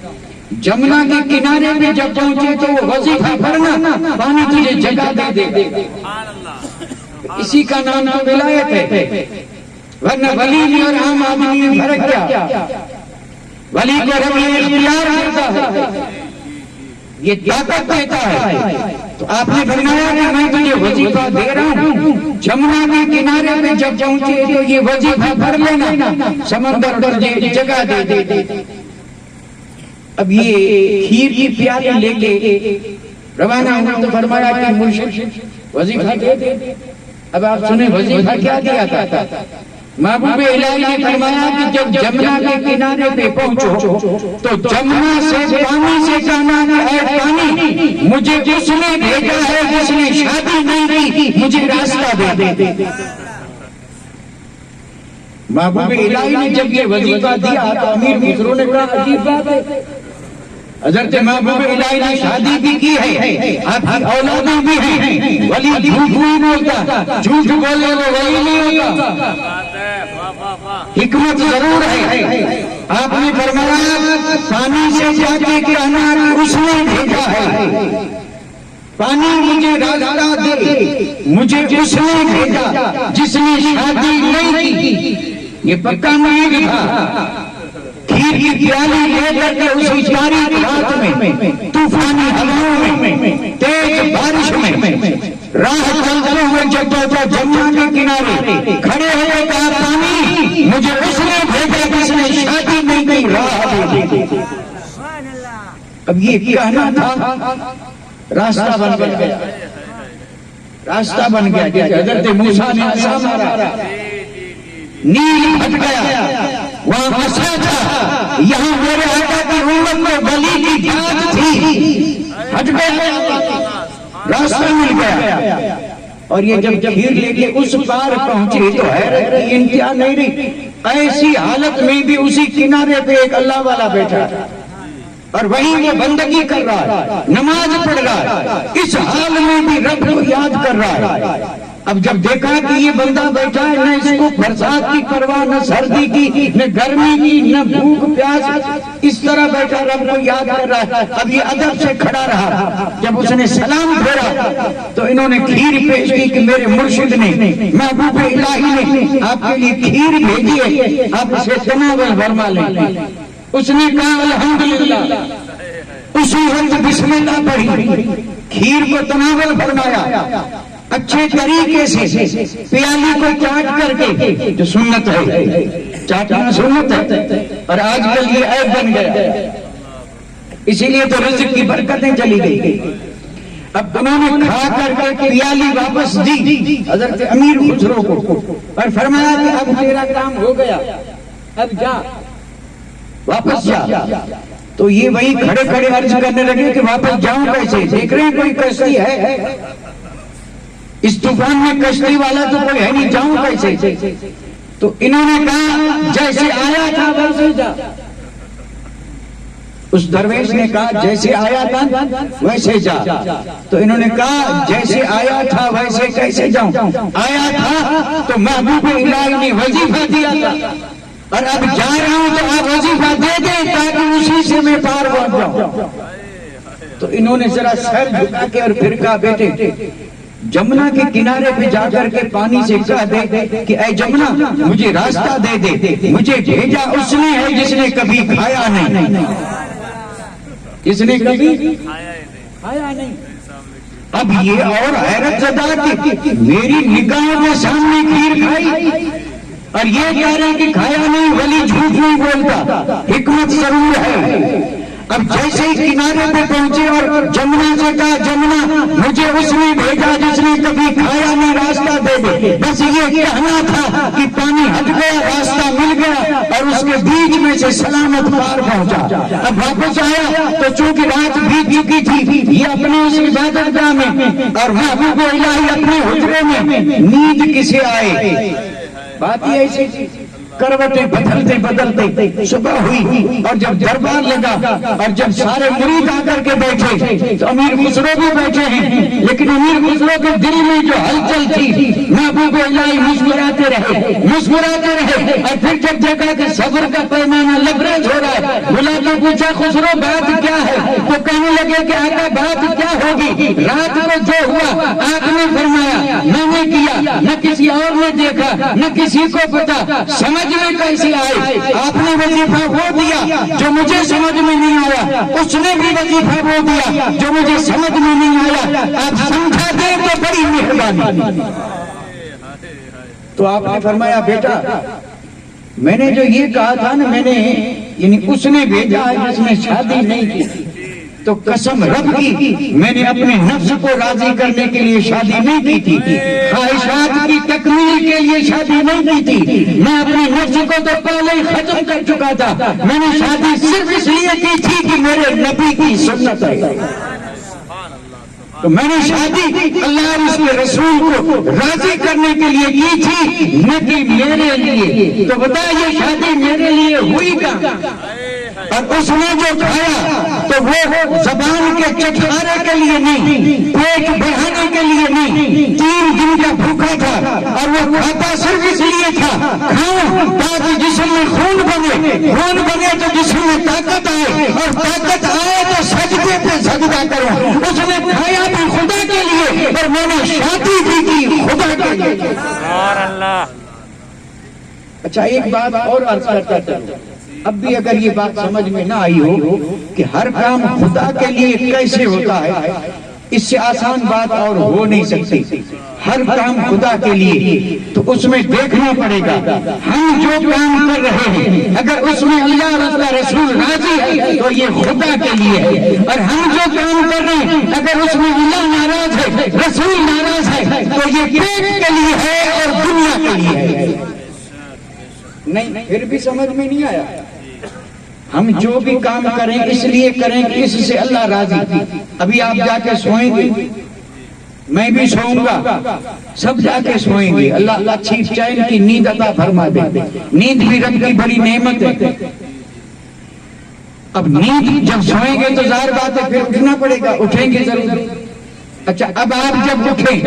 جمنا کے کنارے پہ جب پہنچے تو وہ وظیفہ پڑھنا, پانی تجھے جگہ دے دے. اسی کا نام تو ولایت ہے, ورنہ ولی میں اور عام آدمی میں فرق کیا؟ ولی کو رب اختیار کرتا ہے, یہ طاقت دیتا ہے. تو آپ نے فرمایا کہ میں تجھے وظیفہ دے رہا ہوں, جمنا کے کنارے پہ جب پہنچے تو یہ وظیفہ پڑھ لینا, سمندر تجھے جگہ دے دے. اب یہ کھیر کی پیالی لے کے روانہ ہوا تو فرمایا کہ مرشد وظیفہ دے دے. اب آپ سنیں وظیفہ کیا دیا تھا. محبوب الہی نے فرمایا کہ جب جمنا کے کنارے پہ پہنچو تو جمنا سے پانی سے کہنا کہ اے پانی مجھے جس نے بھیجا ہے جس نے شادی نہیں کی مجھے راستہ دے دے. محبوب الہی نے جب یہ وظیفہ دیا تو امیر خسرو نے کہا عجیب بات ہے، حضرت محبوب الہی نے شادی بھی کی ہے، آپ کی اولادیں بھی ہیں، ولی جھوٹ نہیں بولتا، جھوٹ بولے وہ ولی نہیں ہوتا. حکمت ضرور ہے. آپ نے فرمایا پانی سے جا کے کہنا اس نے بھیجا ہے، پانی مجھے راستہ دے، مجھے اس نے بھیجا جس نے شادی نہیں کی. یہ پکا نہیں تھا. کھیر کی پیالی لے کر کے اسی تاریک رات میں، طوفانی ہواؤں میں، تیز بارش میں راہ چلتے ہوئے جب جمنا کے کنارے کھڑے ہوئے کہا پانی مجھے اس نے بھیجا جس نے شادی نہیں کی راہ دے. اب یہ کہنا تھا راستہ بن گیا، راستہ بن گیا. حضرت موسیٰ نے عصا مارا، نیل پھٹ گیا، وہاں مسا تھا، یہاں میرے آقا کی امت میں ولی کی داد تھی، ہٹ گیا، راستہ مل گیا. اور یہ جب کھیر لے کے اس پار پہنچے تو حیرت کی انتہا نہیں رہی. ایسی حالت میں بھی اسی کنارے پہ ایک اللہ والا بیٹھا اور وہیں وہ بندگی کر رہا ہے، نماز پڑھ رہا ہے، اس حال میں بھی رب کو یاد کر رہا ہے. اب جب دیکھا کہ یہ بندہ بیٹھا ہے، نہ اس کو برسات کی پرواہ، نہ سردی کی، نہ گرمی کی، نہ بھوک پیاس، اس طرح بیٹھا رب کو یاد کر رہا ہے. اب یہ ادب سے کھڑا رہا. جب اس نے سلام پھیرا تو انہوں نے کھیر پیش کی کہ میرے مرشد نے، محبوب الہی نے آپ کے لیے کھیر بھیجی ہے، آپ اسے تناول فرما لیں. اس نے کہا الحمدللہ. اسی وقت بسم اللہ پڑھی، کھیر کو تناول فرمایا، اچھے طریقے سے پیالی کو چاٹ کر کے، جو سنت ہے، چاٹنا سنت ہے، اور آج کل یہ عیب بن گیا، اسی لیے تو رزق کی برکتیں چلی گئی. اب انہوں نے کھا کر کے پیالی واپس دی حضرت امیر خسرو کو اور فرمایا کہ اب تیرا کام ہو گیا، اب جا، واپس جا. تو یہ وہی کھڑے کھڑے عرض کرنے لگے کہ واپس جاؤں کیسے؟ دیکھ رہے ہیں کوئی کشتی ہے اس طوفان میں، کشتی والا تو کوئی ہے نہیں، جاؤں کیسے؟ تو انہوں نے کہا جیسے آیا تھا ویسے جا. اس درویش نے کہا جیسے آیا تھا ویسے جا. تو انہوں نے کہا جیسے آیا تھا ویسے کیسے جاؤں؟ آیا تھا تو محبوب الہی نے وظیفہ دیا تھا، اور اب جا رہا ہوں تو آپ وظیفہ دے دیں تاکہ اسی سے میں پار پہنچ جاؤں. تو انہوں نے ذرا سر جھکا کے اور پھر کہا بیٹے جمنا کے کنارے پہ جا کر کے پانی سے کہہ دے کہ اے جمنا مجھے راستہ دے دے، مجھے بھیجا اس نے ہے جس نے کبھی کھایا نہیں، جس نے کبھی کھایا نہیں. اب یہ اور حیرت زدہ کہ میری نگاہوں کے سامنے کھیر کھائی اور یہ کہہ رہے کہ کھایا نہیں، ولی جھوٹ نہیں بولتا، حکمت ضرور ہے. اب جیسے ہی کنارے پہ پہنچے اور جمنا سے کہا جمنا مجھے اس نے بھیجا جس نے کبھی کھایا نہیں، راستہ دے دے. بس یہ کہنا تھا کہ پانی ہٹ گیا، راستہ مل گیا اور اس کے بیچ میں سے سلامت پار پہنچا. اب واپس آیا تو چونکہ رات بیت چکی تھی، یہ اپنے اس عبادت گاہ میں اور محبوب الہی اپنے حجرے میں، نیند کسے آئے. بات یہ ایسی تھی، کروٹیں بدلتے بدلتے صبح ہوئی اور جب دربار لگا اور جب سارے مرید آ کر کے بیٹھے تو امیر خسرو بھی بیٹھے ہیں، لیکن امیر خسرو کے دل میں جو ہلچل تھی، محبوب الہی مسکراتے رہے اور پھر جب دیکھا کہ صبر کا پیمانہ لبریز ہو رہا ہے، بلا کے پوچھا خسرو بات کیا ہے؟ تو کہنے لگے کہ آقا بات کیا ہوگی، رات کو جو ہوا آپ نے فرمایا، میں نے کیا، نہ کسی اور نے دیکھا، نہ کسی کو پتا، سمجھ میں کیسے آئے؟ آپ نے وظیفہ وہ دیا جو مجھے سمجھ میں نہیں آیا، اس نے بھی وظیفہ وہ دیا جو مجھے سمجھ میں نہیں آیا، آپ سمجھا دیں تو بڑی مہربانی. تو آپ نے فرمایا بیٹا میں نے جو یہ کہا تھا نا، میں نے یعنی اس نے بھیجا ہے جس نے شادی نہیں کی. تو قسم رب کی میں نے اپنے نفس کو راضی کرنے کے لیے شادی نہیں کی تھی، خواہشات کی تکمیل کے لیے شادی نہیں کی تھی، میں اپنے نفس کو تو پہلے ہی ختم کر چکا تھا، میں نے شادی صرف اس لیے کی تھی کہ میرے نبی کی سنت ہے، تو میں نے شادی اللہ اور اس کے رسول کو راضی کرنے کے لیے کی تھی، نہ کہ میرے لیے۔ تو بتائیے شادی میرے لیے ہوئی کہاں؟ اور اس نے جو کھایا تو وہ زبان کے چٹکارے کے لیے نہیں، پیٹ بڑھانے کے لیے نہیں، 3 دن کا بھوکا تھا اور وہ کھاتا صرف اس لیے تھا کھاؤں تاکہ جسم میں خون بنے تو جسم میں طاقت آئے، اور طاقت آئے تو سجدے پہ سجدہ کروں۔ اس نے کھایا بھی خدا کے لیے اور میں نے شادی بھی کی خدا کے لیے۔ اچھا ایک بات اور عرض کرتا چلوں، اب بھی اگر یہ بات سمجھ میں نہ آئی ہو کہ ہر کام خدا کے لیے کیسے ہوتا ہے، اس سے آسان بات اور ہو نہیں سکتی۔ ہر کام خدا کے لیے تو اس میں دیکھنا پڑے گا ہم جو کام کر رہے ہیں اگر اس میں اللہ اور اس کا رسول راضی ہے تو یہ خدا کے لیے ہے، اور ہم جو کام کر رہے ہیں اگر اس میں اللہ ناراض ہے، رسول ناراض ہے تو یہ پیٹ کے لیے ہے اور دنیا کے لیے ہے۔ نہیں پھر بھی سمجھ میں نہیں آیا؟ ہم جو بھی کام کریں اس لیے کریں کہ اس سے اللہ راضی۔ ابھی آپ جا کے سوئیں گے، میں بھی سوؤں گا، سب جا کے سوئیں گے، اللہ اچھی چین کی نیند عطا فرما دے۔ نیند بھی رب کی بڑی نعمت ہے۔ اب نیند جب سوئیں گے تو ظاہر بات ہے پھر اٹھنا پڑے گا، اٹھیں گے ضرور۔ اچھا اب آپ جب اٹھیں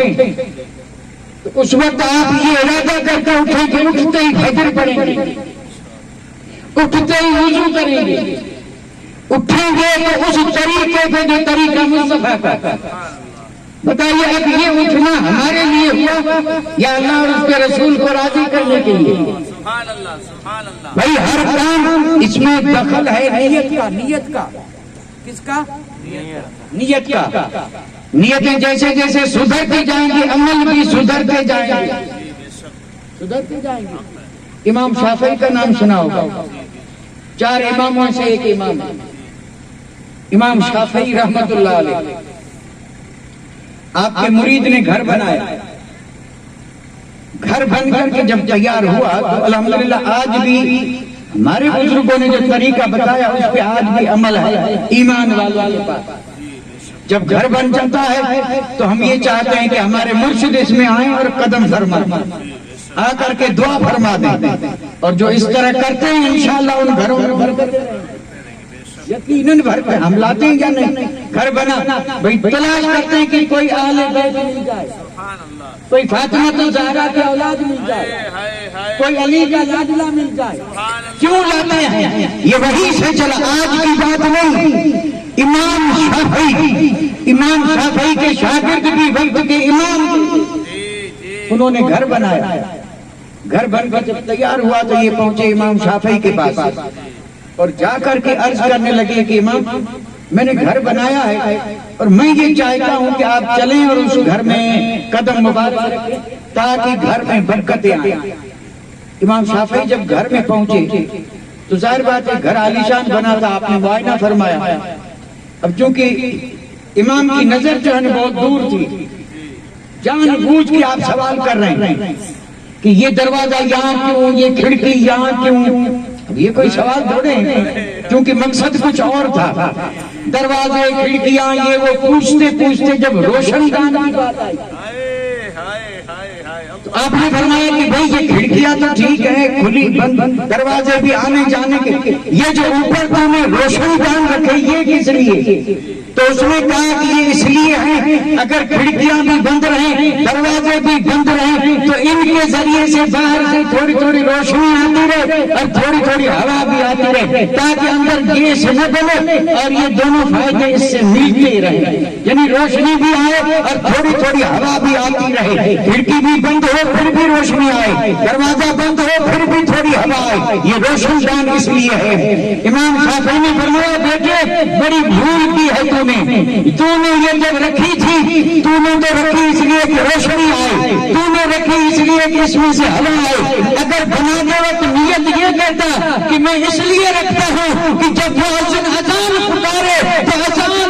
تو اس وقت آپ یہ ارادہ کر کے اٹھیں کہ اٹھتے ہی فجر پڑھیں گے، اٹھتے ہی وضو کریں گے، اٹھیں گے تو اس طریقے پہ جو طریقہ مصطفیٰ کا۔ بتائیے اب یہ اٹھنا ہمارے لیے ہوا یا اللہ اور اس کے رسول کو راضی کرنے کے لیے؟ سبحان اللہ سبحان اللہ۔ بھائی ہر کام اس میں دخل ہے نیت کا۔ کس کا؟ نیت کا۔ نیتیں جیسے جیسے سدھرتی جائیں گی عمل بھی سدھرتے جائیں گے۔ امام شافعی کا نام سنا ہوگا، 4 اماموں سے ایک امام ہے امام شافعی رحمت اللہ علیہ۔ آپ کے مرید نے گھر بنایا، گھر بن کر کے جب تیار ہوا تو الحمدللہ آج بھی ہمارے بزرگوں نے جو طریقہ بتایا اس پہ آج بھی عمل ہے ایمان والوں کے پاس۔ جب گھر بن جاتا ہے تو ہم یہ چاہتے ہیں کہ ہمارے مرشد اس میں آئیں اور قدم فرمائیں، آ کر کے دعا فرما دیں، اور جو اس طرح کرتے ہیں انشاءاللہ ان گھروں میں برکت یقیناً بھرتے ہیں۔ ہم لاتے ہیں یا نہیں؟ گھر بنا بھئی تلاش کرتے ہیں کہ کوئی اہل بیت مل جائے، کوئی فاطمہ الزہرا کی اولاد مل جائے، کوئی علی کا لاڈلا مل جائے۔ کیوں لاتے ہیں؟ یہ وہی سے چلا، آج کی بات نہیں۔ امام شافعی کے شاگرد بھی وقت کے امام، انہوں نے گھر بنایا، گھر بن کر جب تیار ہوا تو یہ پہنچے امام شافعی کے پاس اور جا کر کے عرض کرنے لگے کہ امام میں نے گھر بنایا ہے اور میں یہ چاہتا ہوں کہ آپ چلیں اور اس گھر میں قدم مبارک رکھیں تاکہ گھر میں برکتیں آئیں۔ امام شافعی جب گھر میں پہنچے تو ظاہر بات ہے گھر عالیشان بنا تھا، آپ نے معائنہ فرمایا۔ اب چونکہ امام کی نظر جو ہے بہت دور تھی، جان بوجھ کے آپ سوال کر رہے ہیں کہ یہ دروازہ یہاں کیوں، یہ کھڑکی یہاں کیوں؟ اب یہ کوئی سوال تھوڑے ہیں، کیونکہ مقصد کچھ اور تھا۔ دروازے کھڑکیاں یہ وہ پوچھتے پوچھتے جب روشن دان کی بات آئی تو آپ نے فرمایا کہ بھائی یہ کھڑکیاں تو ٹھیک ہے کھلی بند، دروازے بھی آنے جانے کے، یہ جو اوپر تو نے روشن دان رکھے یہ کس لیے؟ تو اس نے کہا کہ یہ اس لیے ہے اگر کھڑکیاں بھی بند رہیں، دروازے بھی بند رہیں تو ان کے ذریعے سے باہر سے تھوڑی تھوڑی روشنی آتی رہے اور تھوڑی تھوڑی ہوا بھی آتی رہے تاکہ اندر گیس نہ بنے اور یہ دونوں فائدے اس سے ملتے رہے، یعنی روشنی بھی آئے اور تھوڑی تھوڑی ہوا بھی آتی رہے، کھڑکی بھی بند ہو پھر بھی روشنی آئے، دروازہ بند ہو پھر بھی تھوڑی ہوا آئے، یہ روشن دان اس لیے ہے۔ امام شافعی نے فرمایا بیٹے بڑی بھول کی ہے تو نے یہ جب رکھی تھی تو نے تو رکھی اس لیے کہ روشنی آئے، تو نے رکھی اس لیے کہ اس میں سے ہوا آئے۔ اگر بناتے وقت نیت یہ کہتا کہ میں اس لیے رکھتا ہوں کہ جب مؤذن اذان پکارے تو اذان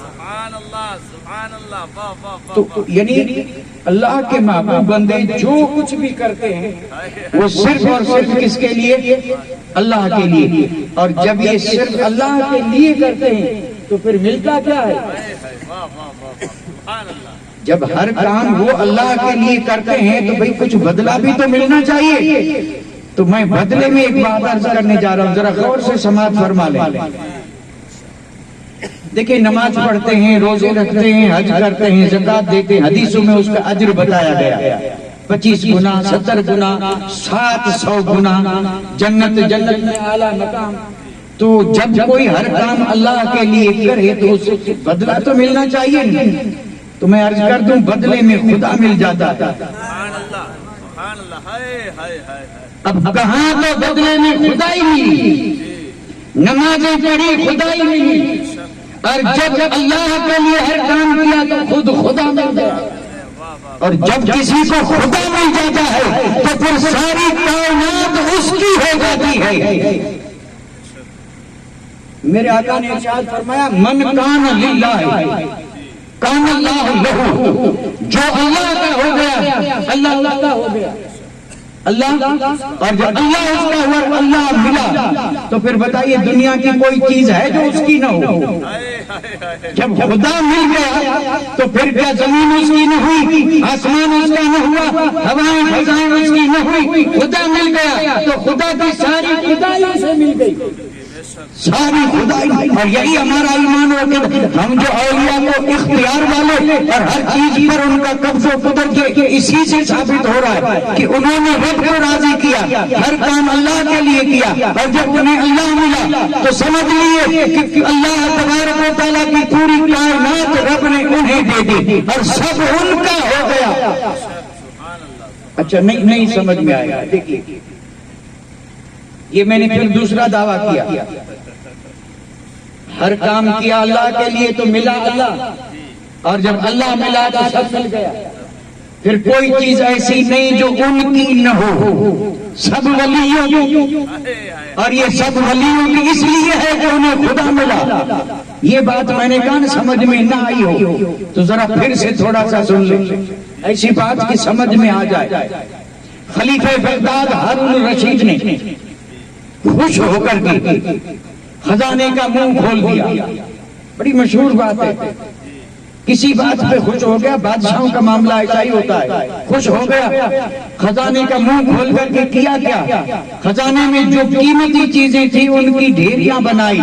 سبحان اللہ سبحان اللہ واہ واہ واہ تو یعنی اللہ کے محبوب بندے جو کچھ بھی کرتے ہیں وہ صرف اور صرف کس کے لیے؟ اللہ کے لیے. اور جب یہ صرف اللہ کے لیے کرتے ہیں تو پھر ملتا کیا ہے؟ واہ واہ واہ سبحان اللہ جب ہر کام وہ اللہ کے لیے کرتے ہیں تو بھئی کچھ بدلہ بھی تو ملنا چاہیے. تو میں بدلے میں ایک بات عرض کرنے جا رہا ہوں، ذرا غور سے سماعت فرما لیں. دیکھیں نماز پڑھتے ہیں، روزے رکھتے ہیں، حج کرتے ہیں، زکوٰۃ دیتے ہیں، حدیثوں میں اس کا اجر بتایا گیا 25 گنا 70 گنا 700 گنا، جنت میں اعلیٰ مقام. تو جب کوئی ہر کام اللہ کے لیے کرے تو اس سے بدلہ تو ملنا چاہیے. تو میں عرض کر دوں بدلے میں خدا مل جاتا ہے. سبحان اللہ ہائے ہائے ہائے اب کہاں تو بدلے میں خدا ہی ملی، نمازیں پڑھی خدا ہی ملی، اور جب اللہ کے لیے ہر کام کیا تو خود خدا مل گیا. اور جب کسی کو خدا مل جاتا ہے تو پھر ساری کائنات اس کی ہو جاتی ہے. میرے آقا نے ارشاد فرمایا من کان للہ کان اللہ لہو، جو اللہ کا ہو گیا اللہ کا ہو گیا. اللہ اور جب اللہ اس کا ہوا اللہ ملا تو پھر بتائیے دنیا کی کوئی چیز ہے جو اس کی نہ ہو؟ جب خدا مل گیا تو پھر کیا زمین اس کی نہ ہوئی، آسمان اس کا نہ ہوا، ہوائیں فضائیں اس کی نہ ہوئی، خدا مل گیا تو خدا کی ساری خدائی سے مل گئی، ساری خدائی. اور یہی ہمارا ایمان ہو کہ ہم جو اولیاء کو اختیار والے اور ہر چیز پر ان کا قبض و قدرت کے اسی سے ثابت ہو رہا ہے کہ انہوں نے رب کو راضی کیا، ہر کام اللہ کے لیے کیا، اور جب انہیں اللہ ملا تو سمجھ لیے کہ اللہ تبارک و تعالیٰ کی پوری کائنات رب نے انہیں دے دی اور سب ان کا ہو گیا. اچھا نہیں سمجھ میں آیا. دیکھیے یہ میں نے پھر دوسرا دعویٰ کیا، ہر کام کیا اللہ کے لیے تو ملا اللہ، اور جب اللہ ملا تو سب مل گیا. پھر کوئی چیز ایسی نہیں جو ان کی نہ ہو، سب ولیوں کی، اور یہ سب ولیوں کی اس لیے ہے کہ انہیں خدا ملا. یہ بات میں نے کہا سمجھ میں نہ آئی ہو تو ذرا پھر سے تھوڑا سا سن لیں، ایسی بات کی سمجھ میں آ جائے. خلیفہ بغداد ہارون الرشید نے خوش ہو کر کے خزانے کا منہ کھول دیا. بڑی مشہور بات ہے، کسی بات پہ خوش ہو گیا، بادشاہوں کا معاملہ ایسا ہی ہوتا ہے. خوش ہو گیا، خزانے کا منہ کھول کر کے کیا کیا، خزانے میں جو قیمتی چیزیں تھیں ان کی ڈھیریاں بنائی،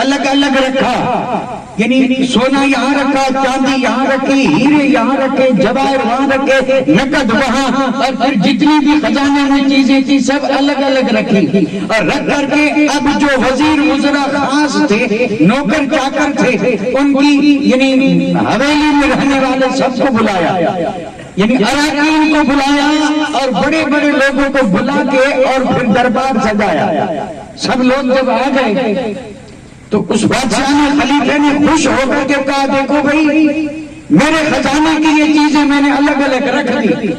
الگ الگ رکھا. یعنی سونا یہاں رکھا، چاندی یہاں رکھی، ہیرے یہاں رکھے، جواہر وہاں رکھے، نقد وہاں، اور پھر جتنی بھی خزانے میں چیزیں تھی سب الگ الگ رکھی. اور رکھ کر کے اب جو وزیر وزراء خاص تھے، نوکر چاکر تھے، ان کی یعنی حویلی میں رہنے والے سب کو بلایا، یعنی اراکین کو بلایا اور بڑے بڑے لوگوں کو بلا کے اور پھر دربار سجایا. سب لوگ جب آ گئے تو اس بادشاہ نے خلیفے نے خوش ہو کر کے کہا دیکھو بھائی میرے خزانے کی یہ چیزیں میں نے الگ الگ رکھ دی،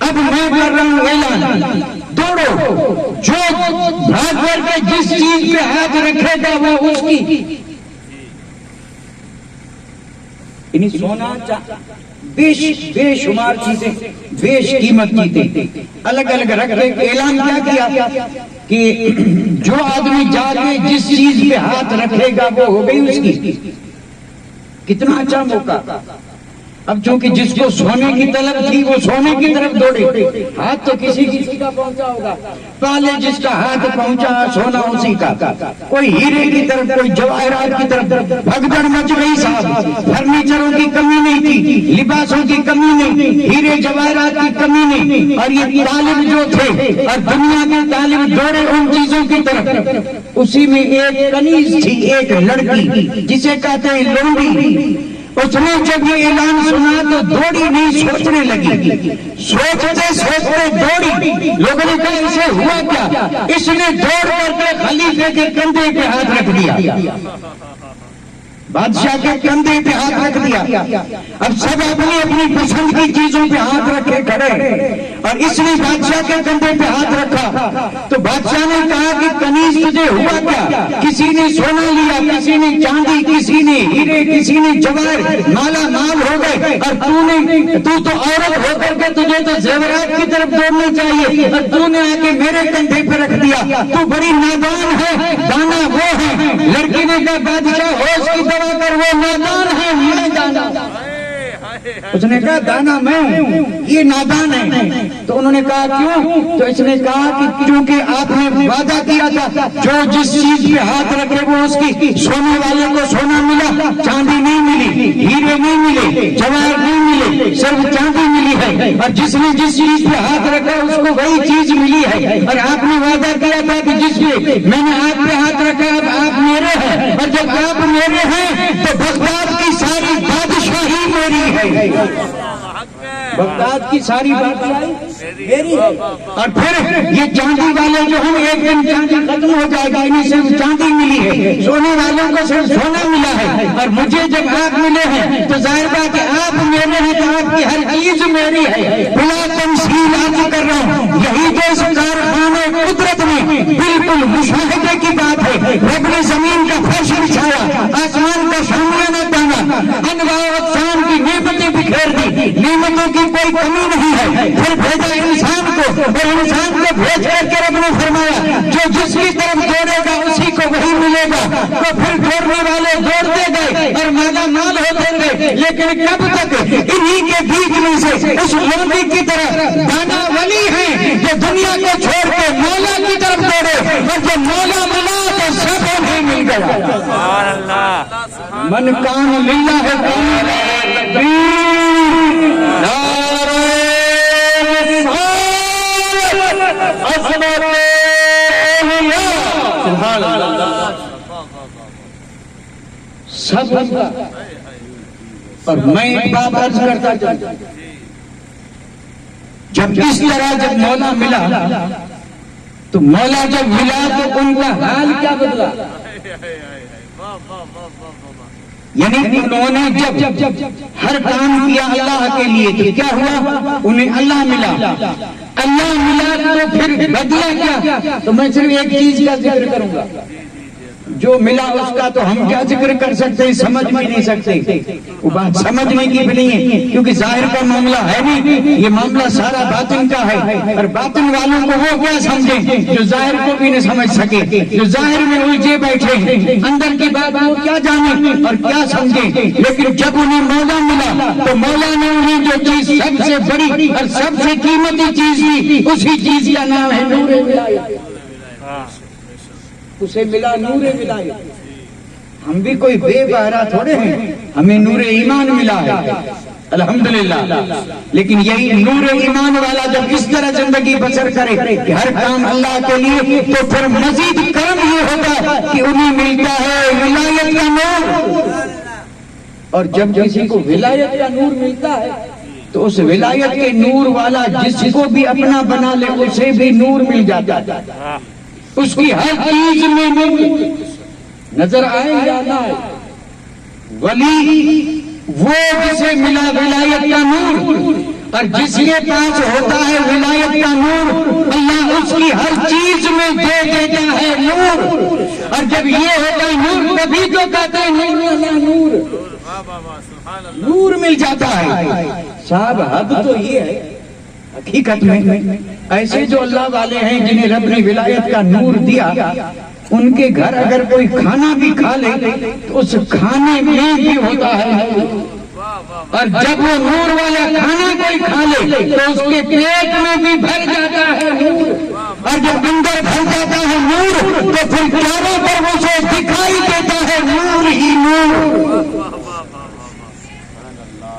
اب میں کر رہا ہوں اعلان، دوڑو جو بھاگ کر کے جس چیز پہ ہاتھ رکھے گا وہ اس کی. یعنی سونا بے شمار چیزیں بیش قیمت چیزیں الگ الگ رکھ دے. اعلان کیا کہ جو آدمی جا کے جس چیز پہ ہاتھ رکھے گا وہ ہو گئی اس کی. کتنا اچھا موقع. اب چونکہ جس کو سونے کی طلب تھی وہ سونے کی طرف دوڑے، ہاتھ تو کسی کا پہنچا ہوگا، پہلے جس کا ہاتھ پہنچا سونا اسی کا. کوئی ہیرے کی طرف، کوئی جواہرات کی طرف. بھگدڑ مچ گئی صاحب، فرنیچروں کی کمی نہیں تھی، لباسوں کی کمی نہیں، ہیرے جواہرات کی کمی نہیں. اور یہ طالب جو تھے اور دنیا کے طالب دوڑے ان چیزوں کی طرف. اسی میں ایک کنیز تھی، ایک لڑکی جسے کہتے ہیں لونڈی. اس نے جب یہ اعلان سنا تو دوڑی نہیں، سوچنے لگی، سوچتے سوچتے دوڑی. لوگوں نے کہا اسے ہوا کیا؟ اس نے دوڑ کر کے خلیفے کے کندھے پہ ہاتھ رکھ دیا. بادشاہ کے کندھے پہ ہاتھ رکھ دیا. اب سب اپنی اپنی پسند کی چیزوں پہ ہاتھ رکھے کھڑے اور اس نے بادشاہ کے کندھے پہ ہاتھ رکھا تو بادشاہ نے کہا کہ کنیز تجھے ہوا کیا؟ کسی نے سونا لیا, کسی نے چاندی, کسی نے ہیرے, کسی نے جواہر, مالا مال ہو گئے اور تو تو عورت ہو کر کے تجھے تو زیورات کی طرف دوڑنا چاہیے اور تو نے آ کے میرے کندھے پہ رکھ دیا. تو بڑی نادان ہے, دانا وہ ہے. لڑکی نے کہا بادشاہ ہوش کی دوا کر, وہ نادان ہے میں دانا. اس نے کہا دانا میں ہوں, یہ نادان ہے. تو انہوں نے کہا کیوں؟ تو اس نے کہا کہ کیونکہ آپ نے وعدہ کیا تھا جو جس چیز پہ ہاتھ رکھے وہ اس کی, سونے والے کو سونا ملا, چاندی نہیں ملی, ہیرے نہیں ملے, جواہر نہیں ملے, صرف چاندی ملی ہے. اور جس نے جس چیز پہ ہاتھ رکھا اس کو وہی چیز ملی ہے. اور آپ نے وعدہ کیا تھا کہ جس پہ میں نے آپ پہ ہاتھ رکھا اب آپ میرے ہیں, اور جب آپ میرے ہیں تو بغداد کی ساری بادشاہی میری ہے. بغداد کی ساری بادشاہی میری ہے. اور پھر یہ چاندی والے جو ہیں ایک دن چاندی ختم ہو جائے گا, انہیں صرف چاندی ملی ہے, سونے والوں کو صرف سونا ملا ہے. اور مجھے جب آپ ملے ہیں تو ظاہر بات کہ آپ میرے ہیں تو آپ کی ہر چیز میری ہے. بلا تمثیل عرض کر رہا ہوں, یہی جو اس کارخانے قدرت میں بالکل مشاہدے کی بات ہے. رب نے زمین کا فرش بچھایا, آسمان کا شامیانہ تانا, انواع اقسام کی نعمتیں بکھیر دی, نعمتوں کی کوئی کمی نہیں ہے. پھر بھیجا انسان کو, اور انسان کو بھیج کر کے رب نے فرمایا جو جس کی طرف دوڑے گا اسی کو وہی ملے گا. تو پھر دوڑنے والے دوڑتے گئے اور مالا مال ہوتے گئے, لیکن کب تک؟ انہی کے بیچ میں سے اس لوگی کی طرف دانا ولی ہے جو دنیا کو چھوڑ کے مولا کی طرف دوڑے, اور جب مولا ملا تو سب انہیں مل گیا. من کان للہ ہے سب. اور میں ایک بات عرض کرتا چلتا, جب اس طرح جب مولا ملا تو مولا جب ملا تو ان کا حال کیا بدلا؟ یعنی انہوں نے جب ہر کام کیا اللہ کے لیے تو کیا ہوا؟ انہیں اللہ ملا. اللہ ملا تو پھر بدلا کیا؟ تو میں صرف ایک چیز کا ذکر کروں گا, جو ملا اس کا تو ہم کیا ذکر کر سکتے ہیں, سمجھ بھی نہیں سکتے. وہ بات سمجھنے کی بھی نہیں ہے کیونکہ ظاہر کا معاملہ ہے نہیں, یہ معاملہ سارا باطن کا ہے. اور باطن والوں کو وہ کیا سمجھیں جو ظاہر کو بھی نہیں سمجھ سکے, جو ظاہر میں الجھے بیٹھے ہیں, اندر کی بات وہ کیا جانے اور کیا سمجھیں. لیکن جب انہیں مولا ملا تو مولا نے انہیں جو چیز سب سے بڑی اور سب سے قیمتی چیز دی, اسی چیز کا نام ہے نور ولایت. اسے ملا نور ولایت. ہم بھی کوئی بے بہرا تھوڑے ہیں, ہمیں نور ایمان ملا ہے الحمدللہ. لیکن یہی نور ایمان والا جب اس طرح زندگی بسر کرے کہ ہر کام اللہ کے لیے, تو پھر مزید کرم یہ ہوگا کہ انہیں ملتا ہے ولایت کا نور. اور جب کسی کو ولایت کا نور ملتا ہے تو اس ولایت کے نور والا جس کو بھی اپنا بنا لے اسے بھی نور مل جاتا ہے. اس کی ہر چیز میں نور نظر آئے یا نہ آئے. ولی وہ جسے ملا ولایت کا نور, اور جس کے پاس ہوتا ہے ولایت کا نور اللہ اس کی ہر چیز میں دے دیتا ہے نور. اور جب یہ ہوتا ہے نور تبھی تو کہتے ہیں نور اللہ نور, نور مل جاتا ہے. صاحب حد تو یہ ہے حقیقت میں ایسے جو اللہ والے ہیں جنہیں رب نے ولایت کا نور دیا, ان کے گھر اگر کوئی کھانا بھی کھا لے تو اس کھانے میں بھی ہوتا ہے. اور جب وہ نور والا کھانا کوئی کھا لے تو اس کے پیٹ میں بھی بھر جاتا ہے نور. اور جب اندر بھر جاتا ہے نور تو پھر چاروں پر اسے دکھائی دیتا ہے نور ہی نور.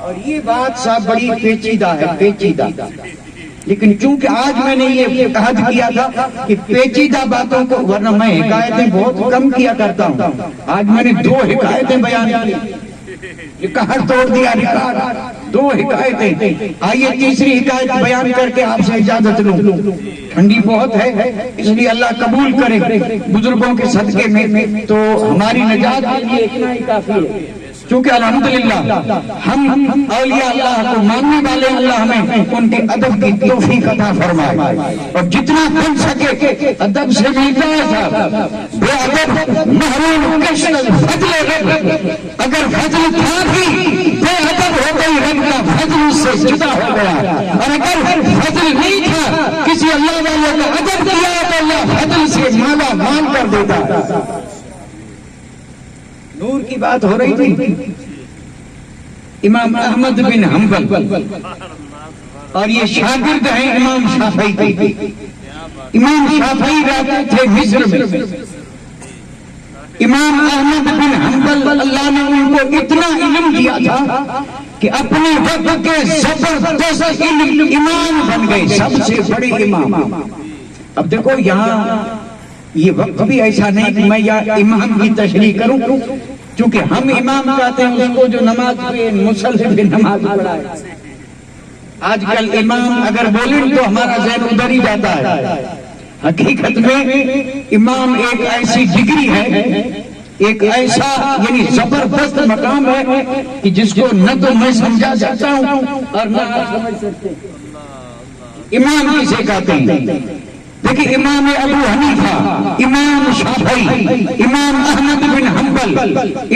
اور یہ بات صاحب بڑی پیچیدہ ہے, پیچیدہ. لیکن چونکہ آج میں نے یہ عہد کیا تھا کہ پیچیدہ باتوں کو, ورنہ میں حکایتیں بہت کم کیا کرتا ہوں, آج میں نے 2 حکایتیں بیان کی, یہ کہر توڑ دیا ریکارڈ. 2 حکایتیں. آئیے تیسری حکایت بیان کر کے آپ سے اجازت لوں. ٹھنڈی بہت ہے، اس لیے اللہ قبول کرے بزرگوں کے صدقے میں تو ہماری نجات کے لیے اتنا ہی کافی ہے، چونکہ الحمدللہ ہم اولیاء اللہ کو ماننے والے اللہ ہمیں ان کے ادب کی توفیق عطا فرمائے، اور جتنا بن سکے ادب سے ملتا ہے صاحب، بے ادب محروم کشن فضل رب، اگر فضل تھا بھی بے ادب ہو گئی رب کا فضل اس سے جدا ہو گیا، اور اگر فضل نہیں تھا کسی اللہ والے کا ادب کیا تو اللہ فضل سے مالا مال کر دیتا۔ نور کی بات ہو رہی تھی، امام احمد بن حنبل اور یہ شاگرد ہیں امام شافعی کے۔ امام شافعی رہتے تھے مصر میں، امام احمد بن حنبل اللہ نے ان کو اتنا علم دیا تھا کہ اپنے وقت کے زبردست امام بن گئے، سب سے بڑے امام۔ اب دیکھو یہاں یہ وقت بھی ایسا نہیں کہ میں یا امام کی تشریح کروں، چونکہ ہم امام کہتے ہیں اس کو جو نماز پہ مسلح پہ نماز پڑھائے۔ آج کل امام اگر بولیں تو ہمارا ذہن ادھر ہی جاتا ہے، حقیقت میں امام ایک ایسی ڈگری ہے، ایک ایسا یعنی زبردست مقام ہے کہ جس کو نہ تو میں سمجھا سکتا ہوں اور نہ آپ سمجھ سکتے ہیں۔ امام کسے کہتے ہیں؟ دیکھیں، امام ابو حنیفہ، امام شافعی، امام احمد بن حنبل،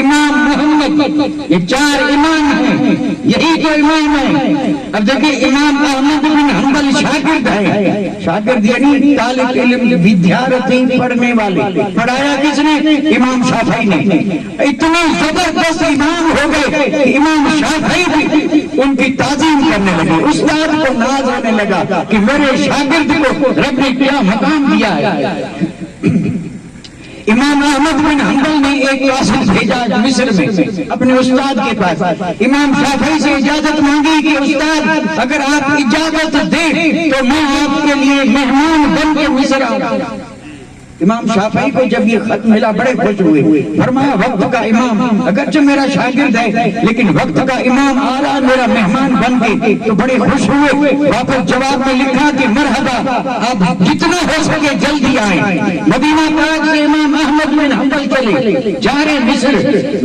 امام محمد، یہ چار امام ہیں، یہی تو امام ہیں۔ اب دیکھیں امام احمد بن حنبل شاگرد ہے، شاگرد یعنی طالب علم، ودیارتی، پڑھنے والے۔ پڑھایا کس نے؟ امام شافعی نے۔ اتنے زبردست امام ہو گئے کہ امام شافعی بھی ان کی تعظیم کرنے لگے، استاد کو ناز آنے لگا کہ میرے شاگرد کو رب نے کیا مقام دیا ہے۔ امام احمد بن حنبل نے ایک قاصد بھیجا مصر میں اپنے استاد کے پاس، امام شافعی سے اجازت مانگی کہ استاد اگر آپ اجازت دیں تو میں آپ کے لیے مہمان بن کے مصر آؤں۔ امام شافعی کو جب یہ خط ملا بڑے خوش ہوئے، فرمایا وقت کا امام اگرچہ میرا شاگرد ہے لیکن وقت کا امام آ رہا میرا مہمان بن کے، تو بڑے خوش ہوئے۔ واپس جواب میں لکھا کہ مرحبا، آپ جتنا ہو سکے جلدی آئیں۔ مدینہ پاک سے امام احمد بن حنبل چلے جا رہے مصر۔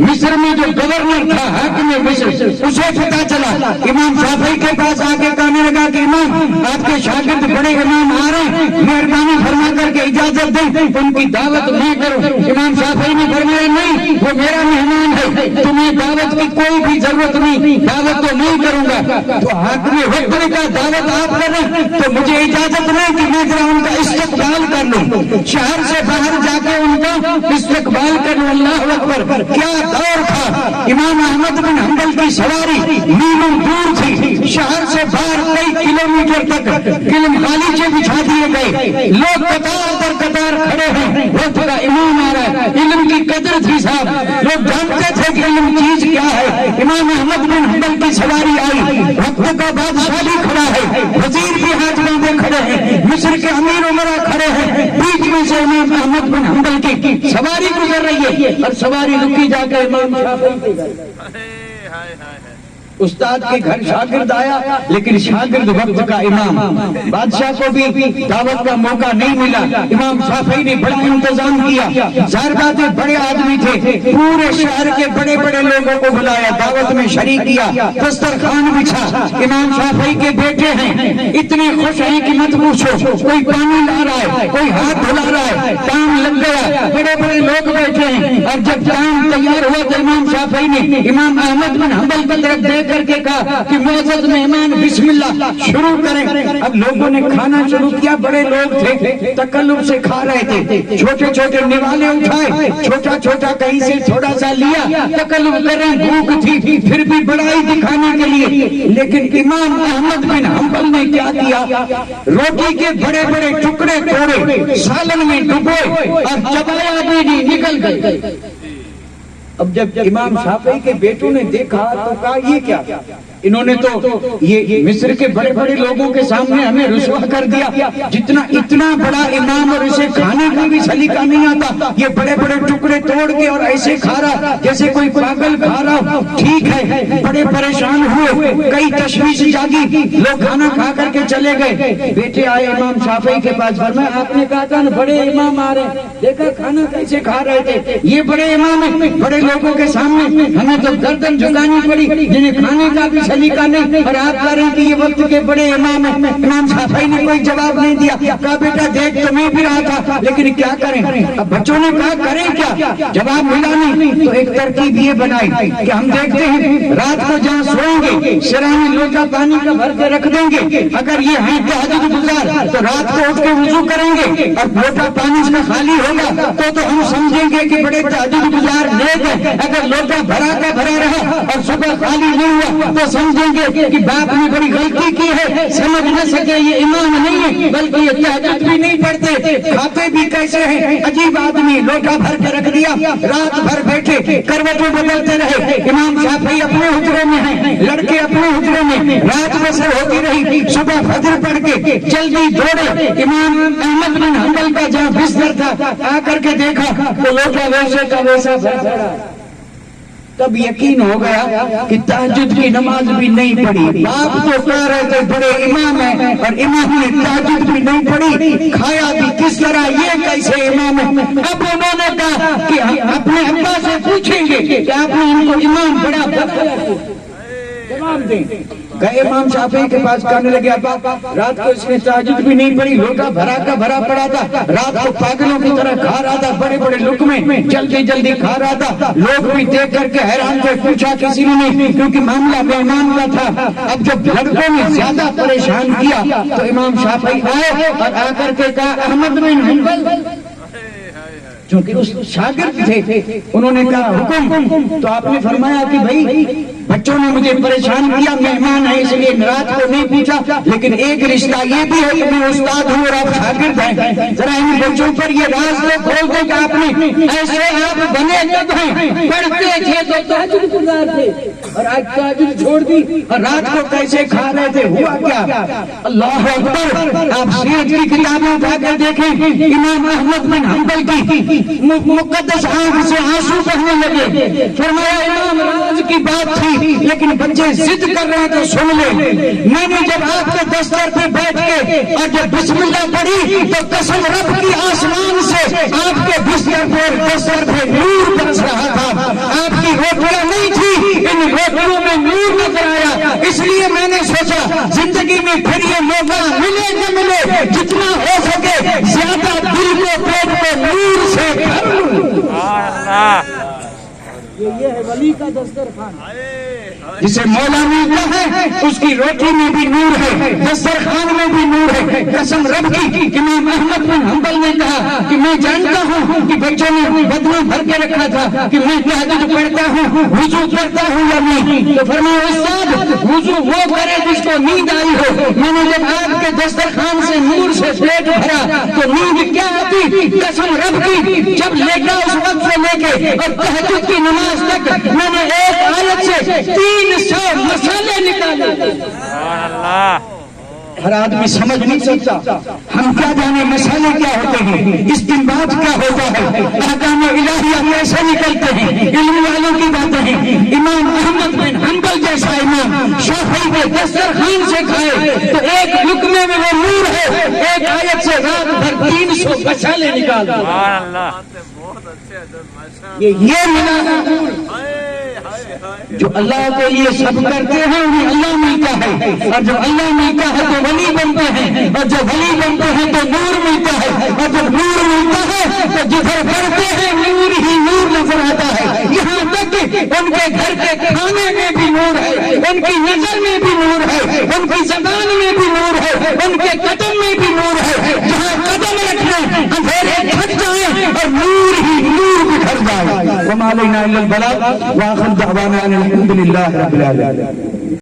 مصر میں جو گورنر تھا حاکم مصر، اسے پتہ چلا، امام شافعی کے پاس آ کے کہنے لگا کہ امام آپ کے شاگرد بڑے امام آ رہے ہیں، مہربانی فرما کر کے اجازت دیں ان کی دعوت میں کرو۔ امام شافعی نے فرمایا نہیں، وہ میرا مہمان ہے، تمہیں دعوت کی کوئی بھی ضرورت نہیں، دعوت تو نہیں کروں گا۔ تو حاکم وقت نے کہا دعوت آپ کر رہے ہیں تو مجھے اجازت نہیں کہ میں ذرا ان کا استقبال کر لوں، شہر سے باہر جا کے ان کا استقبال کر لوں۔ اللہ اکبر، کیا دور تھا! امام احمد بن حنبل کی سواری میلوں دور تھی، شہر سے باہر کئی کلومیٹر تک قلم غالیچے بچھا دیے گئے، لوگ قطار در قطار کھڑے ہیں، وقت کا امام آ رہا ہے۔ علم کی قدر تھی صاحب، لوگ جانتے تھے کہ علم چیز کیا ہے۔ امام احمد بن حنبل کی سواری آئی، وقت کا بادشاہ بھی کھڑا ہے، وزیر بھی ہاتھ باندھے کھڑے ہیں، مصر کے امیر عمرا کھڑے ہیں، بیچ میں سے امام احمد بن حنبل کی سواری گزر رہی ہے، اور سواری رکی جا کر امام شافعی کے گھر۔ استاد کے گھر شاگرد آیا لیکن شاگرد وقت کا امام، بادشاہ کو بھی دعوت کا موقع نہیں ملا۔ امام شافعی نے بڑا انتظام کیا، ظاہر بات ہے بڑے آدمی تھے، پورے شہر کے بڑے بڑے لوگوں کو بلایا، دعوت میں شریک کیا، دسترخوان بچھا۔ امام شافعی کے بیٹے ہیں، اتنے خوش ہیں کہ مت پوچھو، کوئی پانی لا رہا ہے، کوئی ہاتھ دھلا رہا ہے، کام لگ گیا، بڑے بڑے لوگ بیٹھے ہیں۔ اور جب کام تیار ہوا تو امام شافعی نے امام احمد بن حنبل کی طرف دیکھ کر کے کہا کہ معزز مہمان بسم اللہ شروع کریں۔ اب لوگوں نے کھانا شروع کیا، بڑے لوگ تھے، تکلف سے کھا رہے تھے، چھوٹے چھوٹے نوالے اٹھائے، چھوٹا چھوٹا کہیں سے تھوڑا سا لیا، تکلف کریں، بھوک تھی پھر بھی بڑائی دکھانے کے لیے۔ لیکن امام احمد بن حنبل نے کیا کیا، روٹی کے بڑے بڑے ٹکڑے توڑے، سالن میں ڈبوئے اور چبایا بھی نہیں، نکل گئے۔ اب جب امام شافعی کے بیٹوں نے دیکھا تو کہا یہ کیا؟ انہوں نے تو یہ مصر کے بڑے بڑے لوگوں کے سامنے ہمیں رسوا کر دیا، جتنا اتنا بڑا امام اور اسے کھانے کا بھی سلیقہ نہیں آتا، یہ بڑے بڑے ٹکڑے توڑ کے اور ایسے کھا رہا جیسے کوئی پاگل کھا رہا. ٹھیک ہے، بڑے پریشان ہوئے، کئی تشویش جاگی، لوگ کھانا کھا کر کے چلے گئے. بیٹے آئے امام شافعی کے پاس، فرمایا آپ نے کہا تھا نا بڑے امام آ رہے ہیں، دیکھا کھانا کیسے کھا رہے تھے، یہ بڑے امام ہیں، بڑے لوگوں کے سامنے ہمیں تو گردن جھکانی پڑی جنہیں کھانے کا بھی سلیقہ نہیں، اور آپ کہہ رہے ہیں کہ یہ وقت کے بڑے امام ہیں. امام شافعی نے کوئی جواب نہیں دیا. کہا بیٹا دیکھ تو میں بھی رہا تھا لیکن کیا کریں. اب بچوں نے کہا کریں کیا، جواب ملا نہیں. تو ایک ترکیب یہ بنائی کہ ہم دیکھتے ہیں رات کو جہاں سوئیں گے سرا میں لوٹا پانی کا بھر کے رکھ دیں گے، اگر یہ ہیں تہجد گزار تو رات کو اٹھ کے وضو کریں گے اور لوٹا پانی اس کا خالی ہوگا تو ہم سمجھیں گے کہ بڑے تہجد گزار نیک ہیں. اگر لوٹا بھرا کا بھرا رہا اور صبح خالی نہیں ہوا تو سمجھیں گے کہ باپ نے بڑی غلطی کی ہے، سمجھ نہ سکے یہ امام نہیں ہے بلکہ یہ تہجد بھی نہیں پڑھتے، کھاتے بھی کیسے ہیں، عجیب آدمی. لوٹا بھر کے رکھ دیا، رات بھر بیٹھے، کروٹیں بدلتے رہے. امام شافعی اپنے حجرے میں ہیں، لڑکے اپنے حجرے میں، رات بسر ہوتی رہی. صبح فجر پڑھ کے جلدی دوڑے امام احمد بن حنبل کا جہاں بستر تھا، آ کر کے دیکھا تو لوٹا ویسے کا ویسا پڑا. تب یقین ہو گیا کہ تہجد کی نماز بھی نہیں پڑھی. باپ تو کہہ رہے تھے بڑے امام ہیں اور امام نے تہجد بھی نہیں پڑھی، کھایا بھی کس طرح، یہ کیسے امام ہے. اب انہوں نے کہا کہ ہم اپنے ابا سے پوچھیں گے کہ آپ نے ان کو امام بڑا بتایا، جواب دیں. گئے امام شافعی کے پاس، کہنے لگے ابا رات کو اس نے تہجد بھی نہیں پڑھی، لوٹا بھرا کا بھرا پڑا تھا، رات کو پاگلوں کی طرح کھا رہا تھا، بڑے بڑے لقمے جلدی جلدی کھا رہا تھا. لوگ بھی دیکھ کر کے حیران تھے، پوچھا کسی نے نہیں کیونکہ معاملہ بے ایمان کا تھا. اب جب لڑکوں نے زیادہ پریشان کیا تو امام شافعی آئے اور آ کر کے کہا احمد بن حنبل، چونکہ اس شاگرد تھے، انہوں نے کہا حکم. تو آپ نے فرمایا کہ بھائی بچوں نے مجھے پریشان کیا، مہمان ہے اس لیے رات کو نہیں پوچھا، لیکن ایک رشتہ یہ بھی ہے کہ میں استاد ہوں اور آپ شاگرد ہیں، ذرا ان بچوں پر یہ راز تو کھول دیں کہ آپ نے ایسے آپ بنے جب ہیں، پڑھتے تھے تو تہجد گزار تھے اور آج تہجد چھوڑ دی اور رات کو کیسے کھا رہے تھے، ہوا کیا. اللہ اکبر. آپ سیرت کی کتابیں اٹھا کر دیکھیں، امام احمد بن حنبل کی مقدس آنکھ سے آنسو بہنے لگے. فرمایا امام راز کی بات تھی لیکن بچے ضد کر رہے ہیں تو سن لیں. میں نے جب آپ کے دستر پہ بیٹھ کے اور جب بسم اللہ پڑھی تو قسم رب کی آسمان سے آپ کے بستر پہ دستر پہ نور برس رہا تھا. آپ کی روٹیاں نہیں تھی، ان روٹیوں میں نور نظر آیا. اس لیے میں نے سوچا زندگی میں پھر یہ موقع ملے نہ ملے، جتنا ہو سکے زیادہ دل کو پیٹ کو نور سے بھر لوں. یہ ہے ولی کا دسترخوان، جسے مولا ملتا ہے اس کی روٹی میں بھی نور ہے، دسترخوان میں بھی نور ہے. قسم رب کی. امام احمد بن حنبل نے کہا کہ میں جانتا ہوں کہ بچوں نے بدنہ بھر کے رکھا تھا کہ میں تہجد پڑھتا ہوں، وضو کرتا ہوں یا نہیں. تو فرمایا استاد وضو وہ کرے جس کو نیند آئی ہو. میں نے جب آپ کے دسترخوان سے نور سے پلیٹ بھرا تو نیند کیا آتی. قسم رب کی. جب لیٹا اس وقت سے لے کے اور تہجد کی نماز تک میں نے ایک آیت سے 300 مسئلے نکالے. ہر آدمی سمجھ نہیں سکتا. ہم کیا جانے مسئلے کیا ہوتے ہیں، استنباط کیا ہوتا ہے، احکام الہیہ کیسے نکلتے ہیں، علم والوں کی باتیں ہیں. امام احمد بن حنبل جیسا امام شافعی کے دسترخوان سے کھائے تو ایک لقمے میں وہ نور ہے، ایک آیت سے رات بھر 300 مسئلے نکال دیے. یہ ملا جو اللہ کے لیے سب کرتے ہیں انہیں اللہ ملتا ہے، اور جب اللہ ملتا ہے تو ولی بنتے ہیں، اور جب ولی بنتے ہیں تو نور ملتا ہے، اور جب نور ملتا ہے تو جدھر بڑھتے ہیں نور ہی نور نظر آتا ہے. یہاں تک ان کے گھر کے کھانے میں بھی نور ہے، ان کی نظر میں بھی نور ہے، ان کی زبان میں بھی نور ہے، ان کے قدم میں بھی نور ہے. جہاں قدم رکھنا اندھیرے چھٹ جائیں اور نور ہی نور بکھر جائے. وما علینا الا البلاغ واخر دعوانا الحمد للہ رب العالمین.